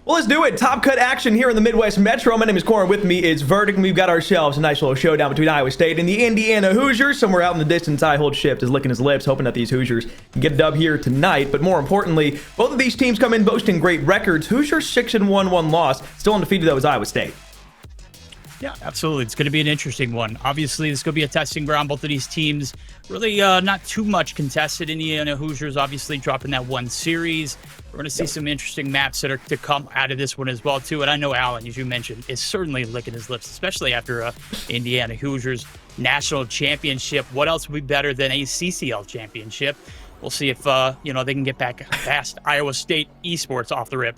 Well, let's do it. Top cut action here in the Midwest Metro. My name is Corin. With me is Verdict, and we've got ourselves a nice little showdown between Iowa State and the Indiana Hoosiers. Somewhere out in the distance, I hold shift is licking his lips, hoping that these Hoosiers can get a dub here tonight. But more importantly, both of these teams come in boasting great records. Hoosiers 6-1, one loss. Still undefeated, though, is Iowa State. Yeah, absolutely. It's going to be an interesting one. Obviously, it's going to be a testing ground. Both of these teams really not too much contested. Indiana Hoosiers obviously dropping that one series. We're going to see some interesting maps that are to come out of this one as well, too. And I know Allen, as you mentioned, is certainly licking his lips, especially after Indiana Hoosiers national championship. What else would be better than a CCL championship? We'll see if they can get back past Iowa State Esports off the rip.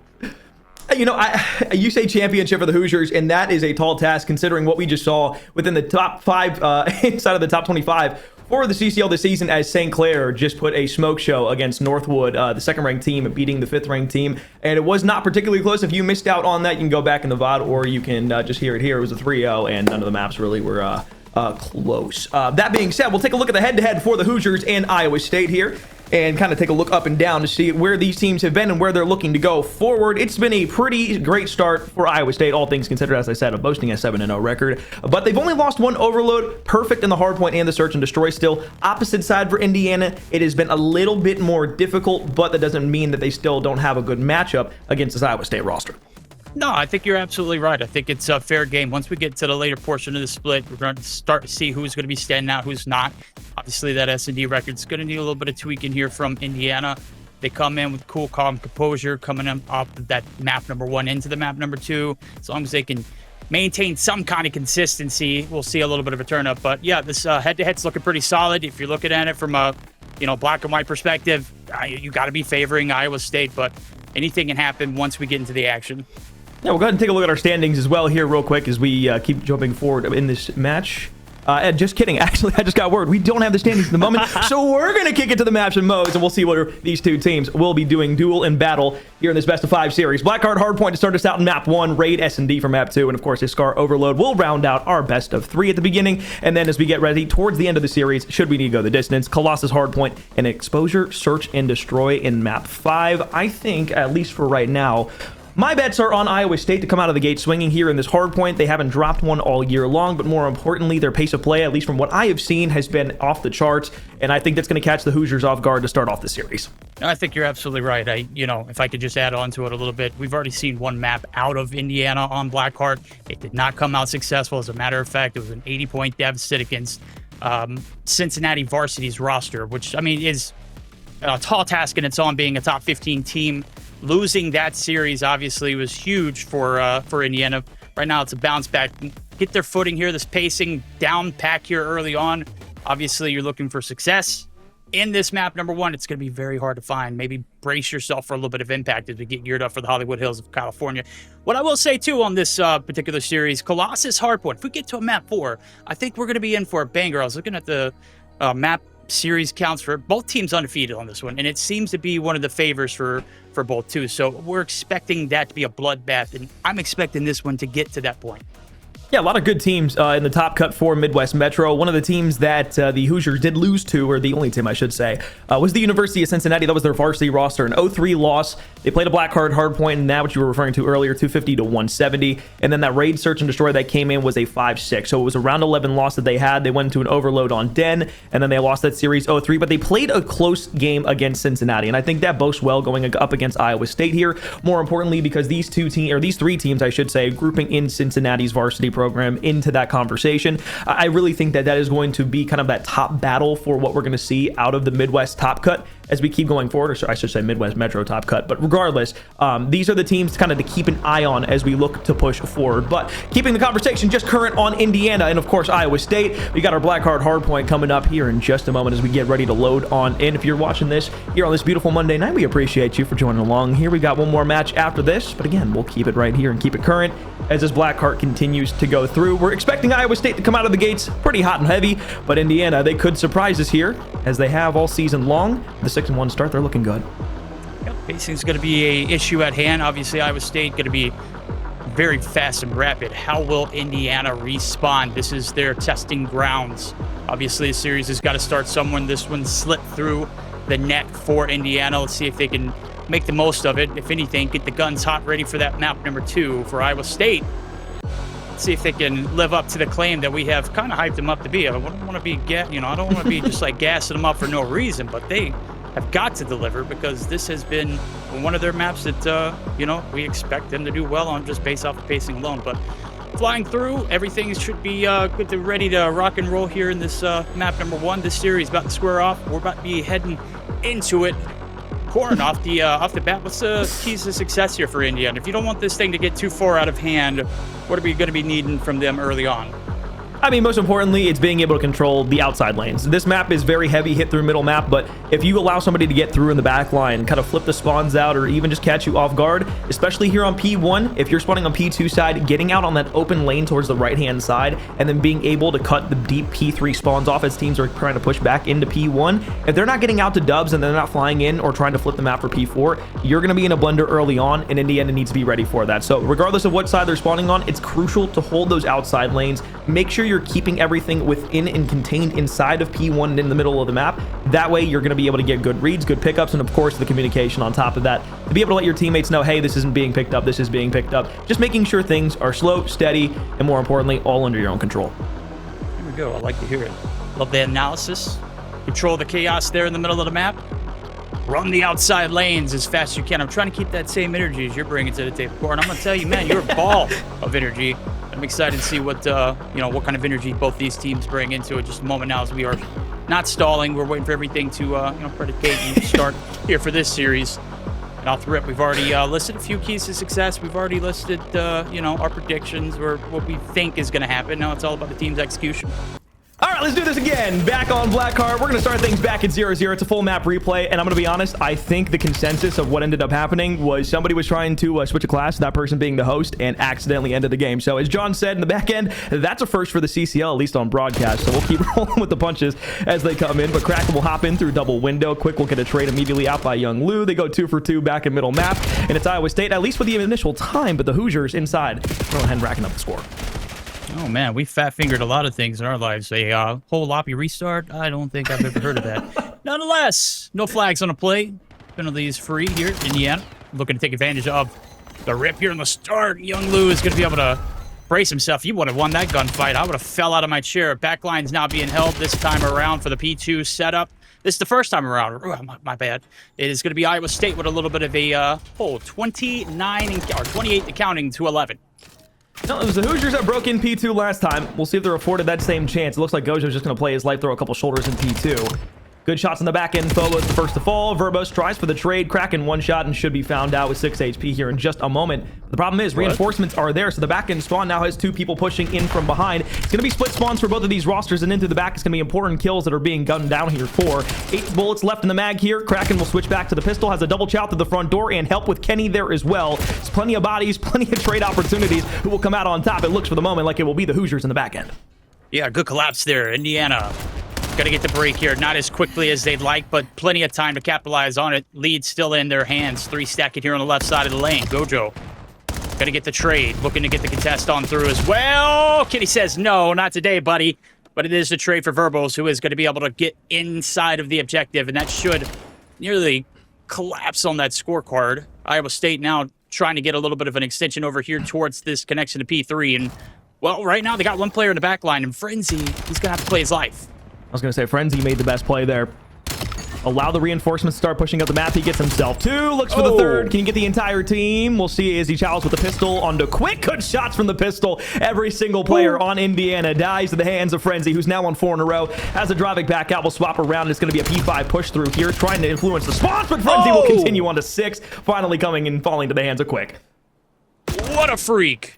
You know, you say championship for the Hoosiers, and that is a tall task considering what we just saw within the top 5, inside of the top 25 for the CCL this season, as St. Clair just put a smoke show against Northwood, the second-ranked team, beating the fifth-ranked team. And it was not particularly close. If you missed out on that, you can go back in the VOD, or you can just hear it here. It was a 3-0, and none of the maps really were close. That being said, we'll take a look at the head-to-head for the Hoosiers and Iowa State here, and kind of take a look up and down to see where these teams have been and where they're looking to go forward. It's been a pretty great start for Iowa State, all things considered, as I said, of boasting a 7-0 record. But they've only lost one overload, perfect in the hardpoint and the search and destroy still. Opposite side for Indiana, it has been a little bit more difficult, but that doesn't mean that they still don't have a good matchup against this Iowa State roster. No, I think you're absolutely right. I think it's a fair game. Once we get to the later portion of the split, we're going to start to see who's going to be standing out, who's not. Obviously, that S&D record's going to need a little bit of tweaking here from Indiana. They come in with cool, calm composure, coming off of that map number 1 into the map number 2. As long as they can maintain some kind of consistency, we'll see a little bit of a turn up. But yeah, this head-to-head's looking pretty solid. If you're looking at it from a black and white perspective, you got to be favoring Iowa State, but anything can happen once we get into the action. Yeah, we'll go ahead and take a look at our standings as well here real quick as we keep jumping forward in this match. And just kidding. Actually, I just got word. We don't have the standings at the moment, so we're going to kick it to the maps and modes, and we'll see what these two teams will be doing duel and battle here in this best-of-5 series. Blackheart Hardpoint to start us out in map 1, Raid S&D for map 2, and of course, Iskar Overload will round out our best-of-3 at the beginning, and then as we get ready towards the end of the series, should we need to go the distance, Colossus Hardpoint and Exposure, Search, and Destroy in map 5. I think, at least for right now, my bets are on Iowa State to come out of the gate swinging here in this hard point. They haven't dropped one all year long, but more importantly, their pace of play, at least from what I have seen, has been off the charts, and I think that's going to catch the Hoosiers off guard to start off the series. I think you're absolutely right. If I could just add on to it a little bit, we've already seen one map out of Indiana on Blackheart. It did not come out successful. As a matter of fact, it was an 80-point deficit against Cincinnati Varsity's roster, which, is a tall task in its own, being a top 15 team. Losing that series obviously was huge for Indiana. Right now, it's a bounce back. Get their footing here, this pacing down pack here early on. Obviously, you're looking for success. In this map number 1, it's going to be very hard to find. Maybe brace yourself for a little bit of impact as we get geared up for the Hollywood Hills of California. What I will say, too, on this particular series, Colossus Hardpoint, if we get to a map 4, I think we're going to be in for a banger. I was looking at the map series counts for both teams undefeated on this one, and it seems to be one of the favors for both too. So we're expecting that to be a bloodbath, and I'm expecting this one to get to that point. Yeah, a lot of good teams in the top cut for Midwest Metro. One of the teams that the Hoosiers did lose to, or the only team I should say, was the University of Cincinnati. That was their varsity roster, an 0-3 loss. They played a Blackheart Hardpoint, and that, what you were referring to earlier, 250 to 170. And then that Raid Search and Destroy that came in was a 5-6. So it was a round 11 loss that they had. They went into an overload on Den, and then they lost that series 0-3. But they played a close game against Cincinnati, and I think that boasts well going up against Iowa State here. More importantly, because these three teams, I should say, grouping in Cincinnati's varsity program into that conversation. I really think that is going to be kind of that top battle for what we're going to see out of the Midwest top cut as we keep going forward, or I should say Midwest Metro top cut. But regardless, these are the teams kind of to keep an eye on as we look to push forward. But keeping the conversation just current on Indiana and, of course, Iowa State, we got our Blackheart Hardpoint coming up here in just a moment as we get ready to load on in. If you're watching this here on this beautiful Monday night, we appreciate you for joining along here. We got one more match after this, but again, we'll keep it right here and keep it current as this Blackheart continues to go through. We're expecting Iowa State to come out of the gates pretty hot and heavy, but Indiana, they could surprise us here as they have all season long. The 6-1 start, they're looking good. Yep, pacing's going to be an issue at hand. Obviously, Iowa State going to be very fast and rapid. How will Indiana respond? This is their testing grounds. Obviously, the series has got to start somewhere. This one slipped through the net for Indiana. Let's see if they can make the most of it. If anything, get the guns hot, ready for that map number 2 for Iowa State. See if they can live up to the claim that we have kind of hyped them up to be. I don't want to be, I don't want to be just like gassing them up for no reason, but they have got to deliver, because this has been one of their maps that, we expect them to do well on just based off the pacing alone. But flying through, everything should be good to ready to rock and roll here in this map number 1. This series about to square off. We're about to be heading into it. Corn off the bat. What's the keys to success here for Indiana? If you don't want this thing to get too far out of hand, what are we going to be needing from them early on? I mean, most importantly, it's being able to control the outside lanes. This map is very heavy hit through middle map, but if you allow somebody to get through in the back line, kind of flip the spawns out, or even just catch you off guard, especially here on P1, if you're spawning on P2 side, getting out on that open lane towards the right-hand side, and then being able to cut the deep P3 spawns off as teams are trying to push back into P1, if they're not getting out to dubs and they're not flying in or trying to flip the map for P4, you're going to be in a blender early on, and Indiana needs to be ready for that. So regardless of what side they're spawning on, it's crucial to hold those outside lanes. Make sure you're keeping everything within and contained inside of P1 and in the middle of the map. That way you're going to be able to get good reads, good pickups, and of course the communication on top of that to be able to let your teammates know, hey, this isn't being picked up, this is being picked up. Just making sure things are slow, steady, and more importantly, all under your own control. Here we go. I like to hear it. Love the analysis. Control the chaos there in the middle of the map. Run the outside lanes as fast as you can. I'm trying to keep that same energy as you're bringing to the table, Corn. I'm going to tell you, man, you're a ball of energy. I'm excited to see what what kind of energy both these teams bring into it. Just a moment now, as we are not stalling. We're waiting for everything to predicate and start here for this series. And off the rip, we've already listed a few keys to success. We've already listed our predictions, or what we think is going to happen. Now it's all about the team's execution. All right, let's do this again. Back on Black Card. We're going to start things back at 0-0. It's a full map replay, and I'm going to be honest, I think the consensus of what ended up happening was somebody was trying to switch a class, that person being the host, and accidentally ended the game. So as John said in the back end, that's a first for the CCL, at least on broadcast. So we'll keep rolling with the punches as they come in. But Kraken will hop in through double window. Quick will get a trade immediately out by Young Lou. They go 2 for 2 back in middle map, and it's Iowa State, at least with the initial time, but the Hoosiers inside. Go ahead and racking up the score. Oh, man, we fat-fingered a lot of things in our lives. A whole loppy restart? I don't think I've ever heard of that. Nonetheless, no flags on the play. Penalties free here. Indiana looking to take advantage of the rip here in the start. Young Lou is going to be able to brace himself. He would have won that gunfight. I would have fell out of my chair. Backline's now being held this time around for the P2 setup. This is the first time around. My bad. It is going to be Iowa State with a little bit of a 28 accounting to 11. No, it was the Hoosiers that broke in P2 last time. We'll see if they're afforded that same chance. It looks like Gojo's just going to play his life, throw a couple shoulders in P2. Good shots on the back end. Phobos the first to fall. Verbos tries for the trade. Kraken one shot and should be found out with 6 HP here in just a moment. The problem is reinforcements are there, so the back end spawn now has 2 people pushing in from behind. It's going to be split spawns for both of these rosters, and into the back it's going to be important kills that are being gunned down here for. 8 bullets left in the mag here. Kraken will switch back to the pistol, has a double chow to the front door, and help with Kenny there as well. There's plenty of bodies, plenty of trade opportunities. Who will come out on top? It looks for the moment like it will be the Hoosiers in the back end. Yeah, good collapse there. Indiana gonna get the break here, not as quickly as they'd like, but plenty of time to capitalize on it. Lead still in their hands. 3 stacking here on the left side of the lane. Gojo gonna get the trade, looking to get the contest on through as well. Kitty says no, not today, buddy. But it is the trade for Verbos, who is going to be able to get inside of the objective, and that should nearly collapse on that scorecard. Iowa State now trying to get a little bit of an extension over here towards this connection to P3, and well, right now they got one player in the back line, and Frenzy, he's gonna have to play his life. I was going to say, Frenzy made the best play there. Allow the reinforcements to start pushing up the map. He gets himself 2. Looks for the 3rd. Can he get the entire team? We'll see as he chows with the pistol onto Quick. Good shots from the pistol. Every single player on Indiana dies to the hands of Frenzy, who's now on 4 in a row. As the Dravic back out, will swap around. It's going to be a P5 push through here, trying to influence the spawns, but Frenzy will continue on to 6, finally coming and falling to the hands of Quick. What a freak.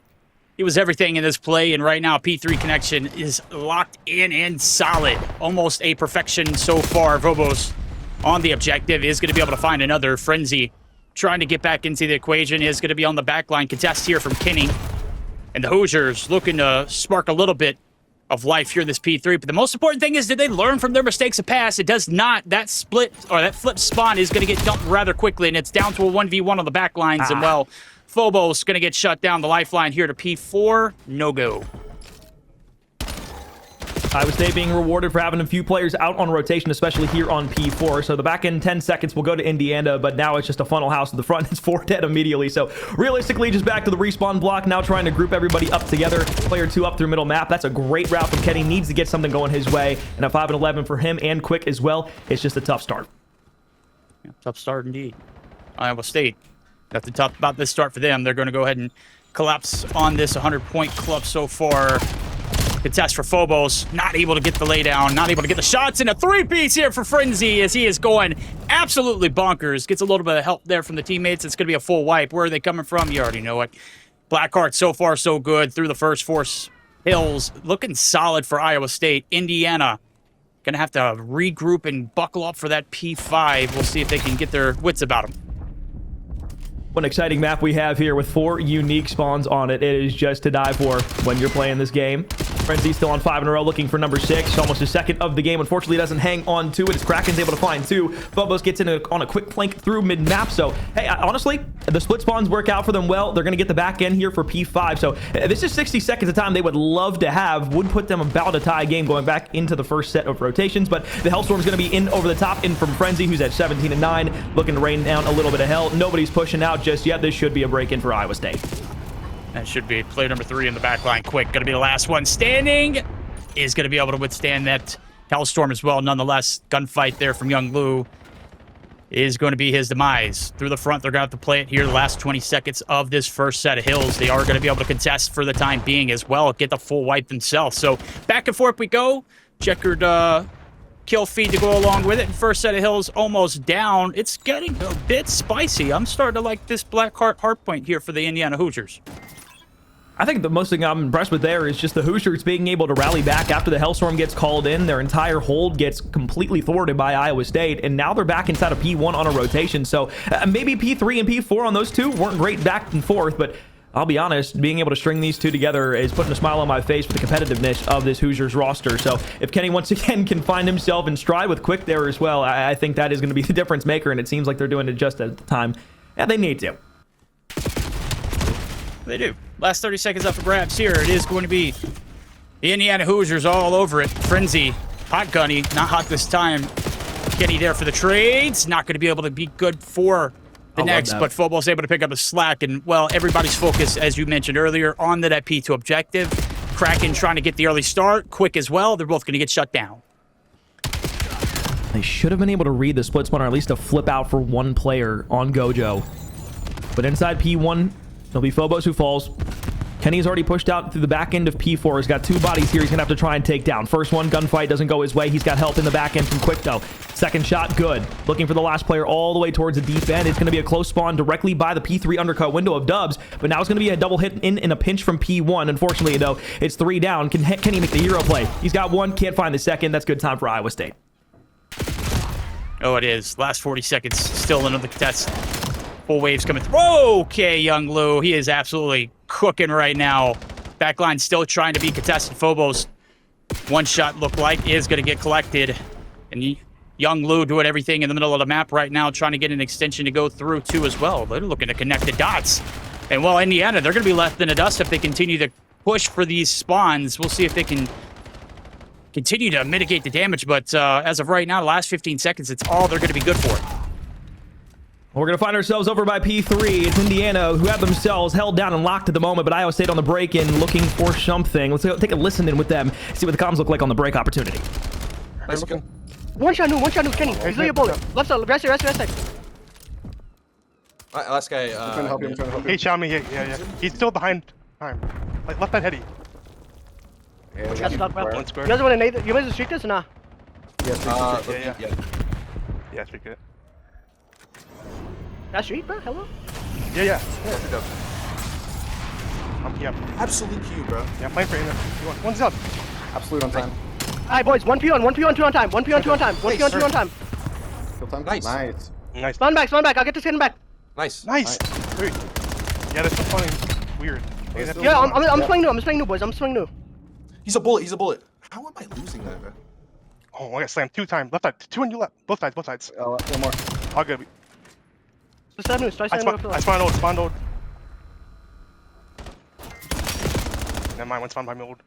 He was everything in this play, and right now P3 connection is locked in and solid. Almost a perfection so far. Vobos on the objective is going to be able to find another. Frenzy trying to get back into the equation is going to be on the back line. Contest here from Kinney. And the Hoosiers looking to spark a little bit of life here in this P3. But the most important thing is, did they learn from their mistakes of past? It does not. That split, or that flip spawn is going to get dumped rather quickly, and it's down to a 1v1 on the back lines. And well, Phobos going to get shut down. The lifeline here to P4. No go. Iowa State being rewarded for having a few players out on rotation, especially here on P4. So the back end 10 seconds will go to Indiana, but now it's just a funnel house. The front is 4 dead immediately. So realistically, just back to the respawn block, now trying to group everybody up together. Player 2 up through middle map. That's a great route from Kenny. Needs to get something going his way. And a 5 and 11 for him and Quick as well. It's just a tough start. Yeah, tough start indeed. Iowa State, got to talk about this start for them. They're going to go ahead and collapse on this 100-point club so far. Contest for Phobos, not able to get the laydown, not able to get the shots, and a 3-piece here for Frenzy as he is going absolutely bonkers. Gets a little bit of help there from the teammates. It's going to be a full wipe. Where are they coming from? You already know it. Blackheart so far so good through the first 4 hills. Looking solid for Iowa State. Indiana going to have to regroup and buckle up for that P5. We'll see if they can get their wits about them. What an exciting map we have here with 4 unique spawns on it. It is just to die for when you're playing this game. Frenzy still on 5 in a row, looking for number 6. Almost his second of the game. Unfortunately, doesn't hang on to it. As Kraken's able to find 2. Phobos gets in on a quick plank through mid-map. So, hey, honestly, the split spawns work out for them well. They're going to get the back end here for P5. So, this is 60 seconds of time they would love to have. Would put them about a tie game going back into the first set of rotations. But the Hellstorm's going to be in over the top, in from Frenzy, who's at 17 and 9. Looking to rain down a little bit of hell. Nobody's pushing out just yet. This should be a break-in for Iowa State. That should be player number 3 in the back line. Quick, going to be the last one standing. Is going to be able to withstand that Hellstorm as well. Nonetheless, gunfight there from Young Lu is going to be his demise. Through the front, they're going to have to play it here the last 20 seconds of this first set of hills. They are going to be able to contest for the time being as well, get the full wipe themselves. So back and forth we go. Checkered kill feed to go along with it. First set of hills almost down. It's getting a bit spicy. I'm starting to like this Blackheart hardpoint here for the Indiana Hoosiers. I think the most thing I'm impressed with there is just the Hoosiers being able to rally back after the Hellstorm gets called in. Their entire hold gets completely thwarted by Iowa State, and now they're back inside of P1 on a rotation. So maybe P3 and P4 on those two weren't great back and forth, but I'll be honest, being able to string these two together is putting a smile on my face for the competitiveness of this Hoosiers roster. So if Kenny once again can find himself in stride with Quick there as well, I think that is going to be the difference maker, and it seems like they're doing it just at the time. Yeah, they need to. They do. Last 30 seconds up for grabs here. It is going to be the Indiana Hoosiers all over it. Frenzy, hot gunny, not hot this time. Kenny there for the trades. Not going to be able to be good for the next, but Phobos able to pick up a slack. And, well, everybody's focused, as you mentioned earlier, on that P2 objective. Kraken trying to get the early start. Quick as well. They're both going to get shut down. They should have been able to read the split spawn, or at least a flip out for one player on Gojo. But inside P1, it'll be Phobos who falls. Kenny's already pushed out through the back end of P4. He's got 2 bodies here he's going to have to try and take down. First one, gunfight, doesn't go his way. He's got help in the back end from Quick, though. Second shot, good. Looking for the last player all the way towards the deep end. It's going to be a close spawn directly by the P3 undercut window of Dubs, but now it's going to be a double hit in a pinch from P1. Unfortunately, though, it's 3 down. Can Kenny make the hero play? He's got 1, can't find the second. That's good time for Iowa State. Oh, it is. Last 40 seconds, still another contest. Full waves coming through. Whoa, okay, Young Lu. He is absolutely cooking right now. Backline still trying to be contested. Phobos, one shot look like is going to get collected. And Young Lu doing everything in the middle of the map right now, trying to get an extension to go through too as well. They're looking to connect the dots. And well, Indiana, they're going to be left in the dust if they continue to push for these spawns. We'll see if they can continue to mitigate the damage. But as of right now, the last 15 seconds, it's all they're going to be good for. We're going to find ourselves over by P3. It's Indiana, who have themselves held down and locked at the moment, but Iowa State on the break-in looking for something. Let's take a listen in with them, see what the comms look like on the break opportunity. Nice go. One shot, Kenny. He's leaving a bullet. Left side, rest side. Last guy. I'm trying to help you. He shot me. Yeah. He's still behind time. Like left side heady. Yeah, That's not bad. One square. You guys want to nade? You guys to streak this or not? yes, Yeah. Yeah, streak it. That streak, bro? Hello? Yeah. Yeah. Absolute Q, bro. Yeah, I'm playing for him. One's up. absolute on time. Alright, boys. 1 P on, 2 on time. 1 P on, 2 on time. 1 P on, 2 on time. Kill time. Nice. Nice. Spawn back. I'll get this hidden back. Nice. Great. Yeah, that's so funny. Weird. Yeah, I'm swinging new, boys. I'm swinging new. He's a bullet. How am I losing that, bro? Oh, I got slammed 2 times. Left side. 2 on your left. Both sides. One more. All good. I spawned old. Never mind, one spawned by me old.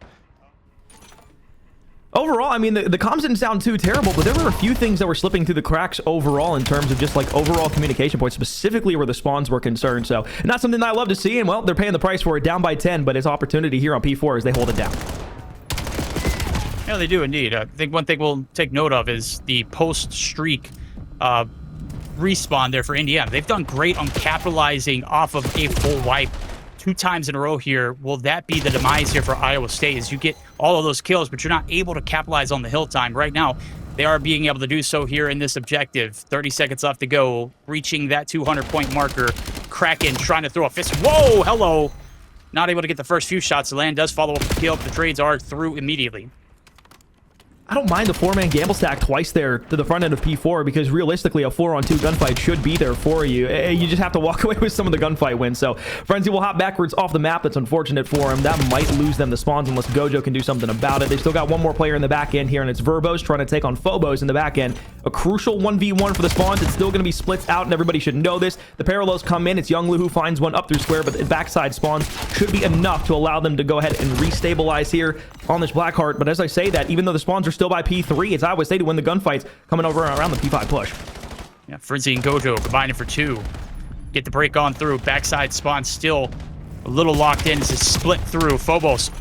Overall, I mean, the comms didn't sound too terrible, but there were a few things that were slipping through the cracks overall in terms of just like overall communication points, specifically where the spawns were concerned. So not something that I love to see. And well, they're paying the price for it, down by 10, but it's opportunity here on P4 as they hold it down. Yeah, they do indeed. I think one thing we'll take note of is the post-streak respawn there for Indiana. They've done great on capitalizing off of a full wipe 2 times in a row here. Will that be the demise here for Iowa State as you get all of those kills, but you're not able to capitalize on the hill time? Right now, they are being able to do so here in this objective. 30 seconds left to go, reaching that 200-point marker. Kraken trying to throw a fist. Whoa, hello. Not able to get the first few shots. The land does follow up the kill, but the trades are through immediately. I don't mind the 4-man gamble stack twice there to the front end of P4 because realistically a 4-on-2 gunfight should be there for you. You just have to walk away with some of the gunfight wins. So Frenzy will hop backwards off the map. That's unfortunate for him. That might lose them the spawns unless Gojo can do something about it. They've still got one more player in the back end here, and it's Verbos trying to take on Phobos in the back end. A crucial 1v1 for the spawns. It's still going to be splits out, and everybody should know this. The parallels come in. It's Younglu who finds one up through square, but the backside spawns should be enough to allow them to go ahead and restabilize here on this Blackheart. But as I say that, even though the spawns are still by P3, it's Iowa State to win the gunfights coming over around the P5 push. Yeah, Frenzy and Gojo combining for 2. Get the break on through. Backside spawn still a little locked in as it's split through. Phobos.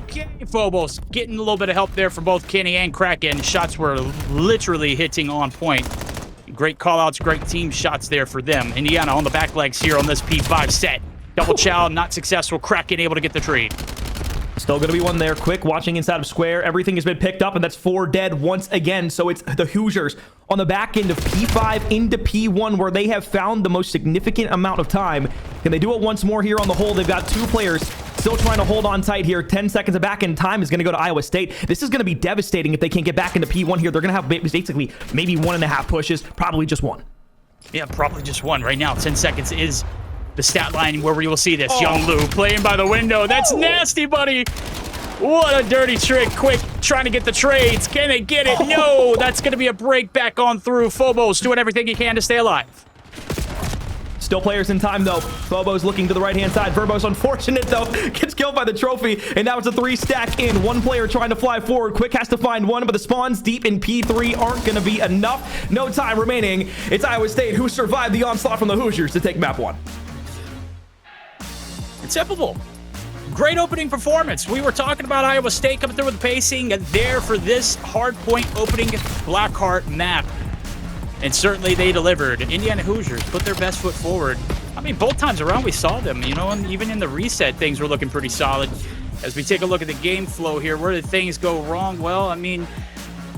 Okay, Phobos getting a little bit of help there from both Kenny and Kraken. Shots were literally hitting on point. Great call-outs, great team shots there for them. Indiana on the back legs here on this P5 set. Double chow, not successful. Kraken able to get the trade. Still going to be one there. Quick, watching inside of square. Everything has been picked up, and that's 4 dead once again. So it's the Hoosiers on the back end of P5 into P1, where they have found the most significant amount of time. Can they do it once more here on the hole? They've got 2 players still trying to hold on tight here. 10 seconds of back end time is going to go to Iowa State. This is going to be devastating if they can't get back into P1 here. They're going to have basically maybe 1.5 pushes, probably just 1. Yeah, probably just 1 right now. 10 seconds is the stat line where we will see this. Younglu playing by the window. That's nasty, buddy. What a dirty trick. Quick, trying to get the trades. Can they get it? No, that's going to be a break back on through. Phobos doing everything he can to stay alive. Still players in time, though. Phobos looking to the right-hand side. Verbos, unfortunate, though, gets killed by the trophy, and now it's a 3-stack in. One player trying to fly forward. Quick has to find one, but the spawns deep in P3 aren't going to be enough. No time remaining. It's Iowa State who survived the onslaught from the Hoosiers to take map 1. Inseparable. Great opening performance. We were talking about Iowa State coming through with the pacing there for this hardpoint opening Blackheart map. And certainly they delivered. Indiana Hoosiers put their best foot forward. I mean, both times around we saw them, you know, and even in the reset, things were looking pretty solid. As we take a look at the game flow here, where did things go wrong? Well, I mean,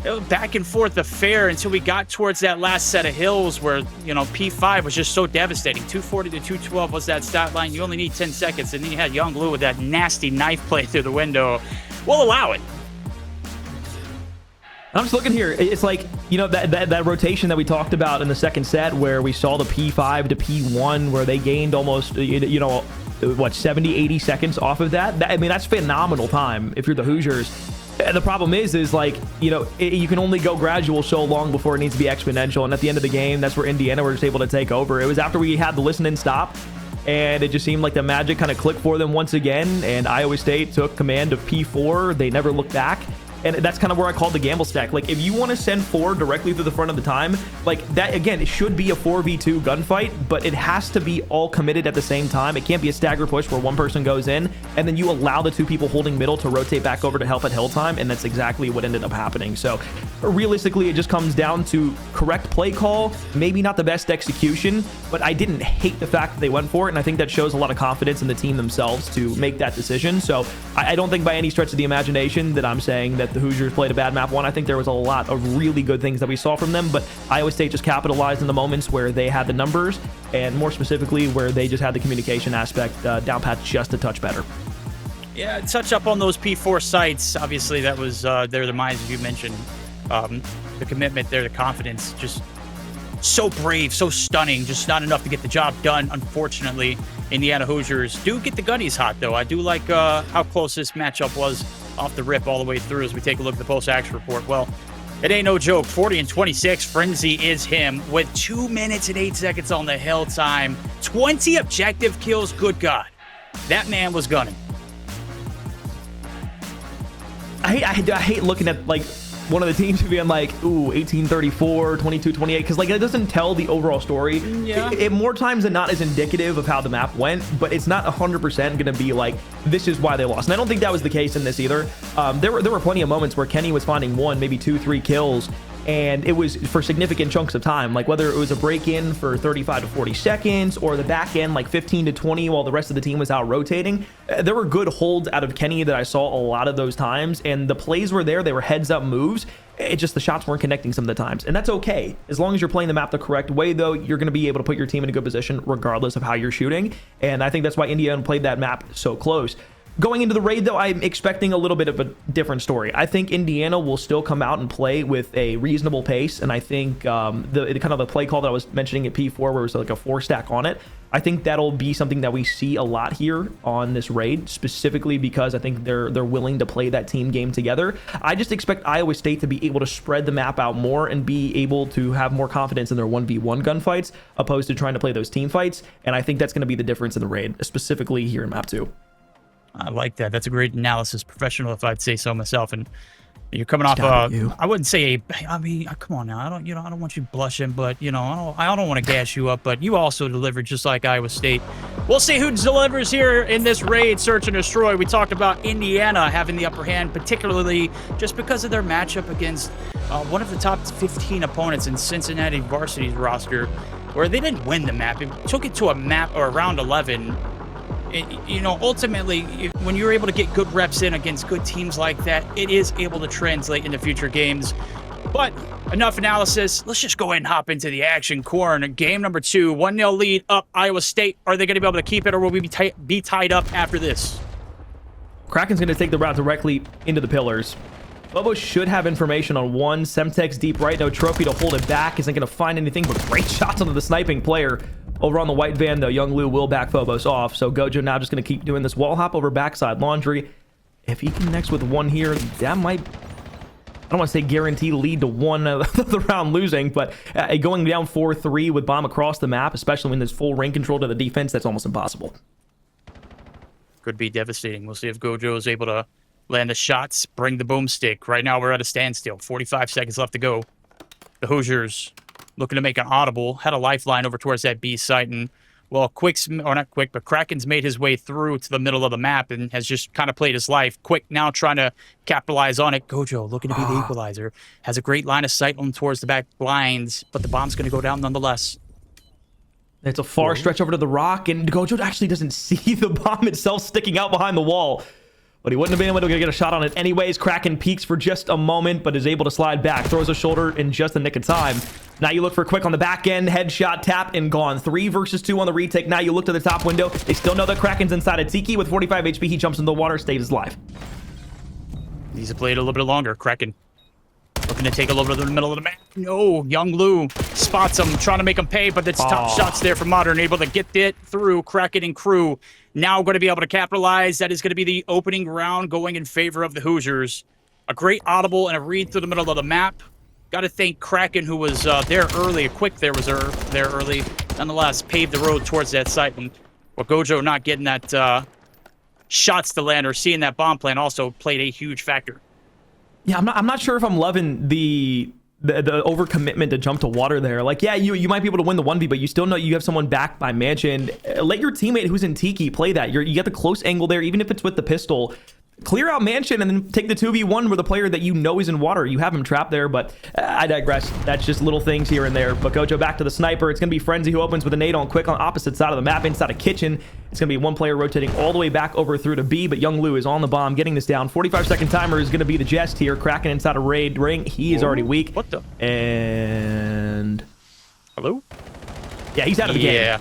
it was back and forth affair until we got towards that last set of hills where, you know, P5 was just so devastating. 240 to 212 was that stat line. You only need 10 seconds, and then you had Younglu with that nasty knife play through the window. We'll allow it. I'm just looking here. It's like, you know, that rotation that we talked about in the second set where we saw the P5 to P1 where they gained almost, you know, what, 70, 80 seconds off of that? I mean, that's phenomenal time if you're the Hoosiers. The problem is like, you know, you can only go gradual so long before it needs to be exponential. And at the end of the game, that's where Indiana were just able to take over. It was after we had the listen and stop, and it just seemed like the magic kind of clicked for them once again. And Iowa State took command of P4. They never looked back. And that's kind of where I called the gamble stack. Like, if you want to send 4 directly through the front of the time, like that, again, it should be a 4v2 gunfight, but it has to be all committed at the same time. It can't be a stagger push where one person goes in and then you allow the 2 people holding middle to rotate back over to help at hill time. And that's exactly what ended up happening. So realistically, it just comes down to correct play call, maybe not the best execution, but I didn't hate the fact that they went for it. And I think that shows a lot of confidence in the team themselves to make that decision. So I don't think by any stretch of the imagination that I'm saying that the Hoosiers played a bad map 1. I think there was a lot of really good things that we saw from them, but Iowa State just capitalized in the moments where they had the numbers, and more specifically where they just had the communication aspect down pat just a touch better. Yeah, touch up on those P4 sites. Obviously, that was their demise, as you mentioned. The commitment there, the confidence, just so brave, so stunning, just not enough to get the job done. Unfortunately, Indiana Hoosiers do get the gunnies hot, though. I do like how close this matchup was off the rip all the way through as we take a look at the post-action report. Well, it ain't no joke. 40 and 26. Frenzy is him with 2 minutes and 8 seconds on the hill time. 20 objective kills. Good God. That man was gunning. I hate looking at like one of the teams being like, ooh, 1834, 2228, because like it doesn't tell the overall story. Yeah. It more times than not is indicative of how the map went, but it's not 100% going to be like, this is why they lost. And I don't think that was the case in this either. There were plenty of moments where Kenny was finding 1, maybe 2, 3 kills, and it was for significant chunks of time, like whether it was a break-in for 35 to 40 seconds or the back end like 15 to 20 while the rest of the team was out rotating. There were good holds out of Kenny that I saw a lot of those times, and the plays were there. They were heads-up moves. It just, the shots weren't connecting some of the times, and that's okay. As long as you're playing the map the correct way, though, you're going to be able to put your team in a good position regardless of how you're shooting, and I think that's why Indiana played that map so close. Going into the raid, though, I'm expecting a little bit of a different story. I think Indiana will still come out and play with a reasonable pace, and I think the kind of the play call that I was mentioning at P4, where it was like a 4-stack on it, I think that'll be something that we see a lot here on this raid, specifically because I think they're willing to play that team game together. I just expect Iowa State to be able to spread the map out more and be able to have more confidence in their 1v1 gunfights, opposed to trying to play those team fights, and I think that's going to be the difference in the raid, specifically here in map 2. I like that. That's a great analysis, professional, if I'd say so myself. And you're coming off. I wouldn't say. I mean, come on now. I don't want you blushing, but I don't want to gas you up. But you also delivered just like Iowa State. We'll see who delivers here in this raid, search and destroy. We talked about Indiana having the upper hand, particularly just because of their matchup against one of the top 15 opponents in Cincinnati Varsity's roster, where they didn't win the map. It took it to a map or round 11. Ultimately, when you're able to get good reps in against good teams like that, it is able to translate into future games. But enough analysis. Let's just go ahead and hop into the action. Corn, game number 2, 1-0 lead up Iowa State. Are they going to be able to keep it, or will we be tied up after this? Kraken's going to take the route directly into the pillars. Bobo should have information on 1. Semtex deep right, no trophy to hold it back. Isn't going to find anything but great shots onto the sniping player. Over on the white van, though, Young Lou will back Phobos off. So Gojo now just going to keep doing this wall hop over backside laundry. If he connects with 1 here, that might, I don't want to say guarantee lead to 1 of the round losing, but going down 4-3 with bomb across the map, especially when there's full ring control to the defense, that's almost impossible. Could be devastating. We'll see if Gojo is able to land the shots, bring the boomstick. Right now, we're at a standstill. 45 seconds left to go. The Hoosiers looking to make an audible, had a lifeline over towards that B site, and well, Kraken's made his way through to the middle of the map and has just kind of played his life. Quick now trying to capitalize on it. Gojo looking to be the equalizer. Has a great line of sight on towards the back blinds, but the bomb's going to go down nonetheless. It's a far stretch over to the rock, and Gojo actually doesn't see the bomb itself sticking out behind the wall. But he wouldn't have been able to get a shot on it anyways. Kraken peeks for just a moment, but is able to slide back. Throws a shoulder in just the nick of time. Now you look for Quick on the back end. Headshot, tap, and gone. 3 versus 2 on the retake. Now you look to the top window. They still know that Kraken's inside a Tiki. With 45 HP, he jumps in the water, stays alive. Needs to play it a little bit longer. Kraken looking to take a little bit of the middle of the map. No, Young Lou spots him, trying to make him pay, but it's top shots there from Modern, able to get it through. Kraken and crew now going to be able to capitalize. That is going to be the opening round going in favor of the Hoosiers. A great audible and a read through the middle of the map. Got to thank Kraken, who was there early. Quick there was there early. Nonetheless, paved the road towards that site. And Gojo not getting that shots to land or seeing that bomb plan also played a huge factor. Yeah, I'm not sure if I'm loving the overcommitment to jump to water there. Like, yeah, you might be able to win the 1v, but you still know you have someone back by Mansion. Let your teammate who's in Tiki play that. You get the close angle there, even if it's with the pistol. Clear out Mansion and then take the 2v1 with a player that you know is in water. You have him trapped there, but I digress. That's just little things here and there. But Gojo back to the sniper. It's going to be Frenzy who opens with a nade on Quick on opposite side of the map inside a kitchen. It's going to be 1 player rotating all the way back over through to B, but Young Lou is on the bomb, getting this down. 45-second timer is going to be the jest here. Kraken inside a raid ring. He is already weak. What the? And... Hello? Yeah, he's out of the game.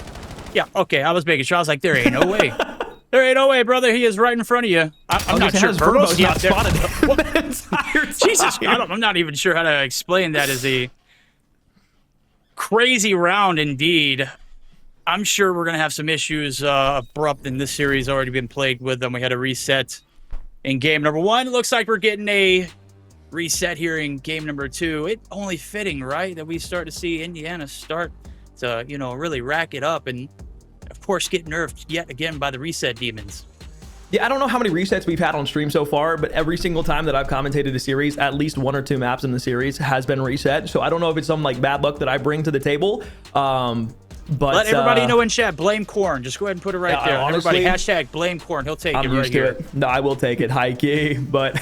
Yeah, okay. I was making sure. I was like, there ain't no way. There ain't no way, brother. He is right in front of you. I'm not sure. Verbo's not spotted the entire time. Jesus, I'm not even sure how to explain that as a crazy round indeed. I'm sure we're going to have some issues abrupt in this series, already been plagued with them. We had a reset in game number 1. It looks like we're getting a reset here in game number 2. It only fitting, right, that we start to see Indiana start to, really rack it up and, of course, get nerfed yet again by the reset demons. Yeah, I don't know how many resets we've had on stream so far, but every single time that I've commentated a series, at least 1 or 2 maps in the series has been reset. So I don't know if it's some like bad luck that I bring to the table. But let everybody know in chat. Blame Corn. Just go ahead and put it right there. Honestly, everybody hashtag blame Corn. He'll take it I'm right used to here. it. No, I will take it high key, but.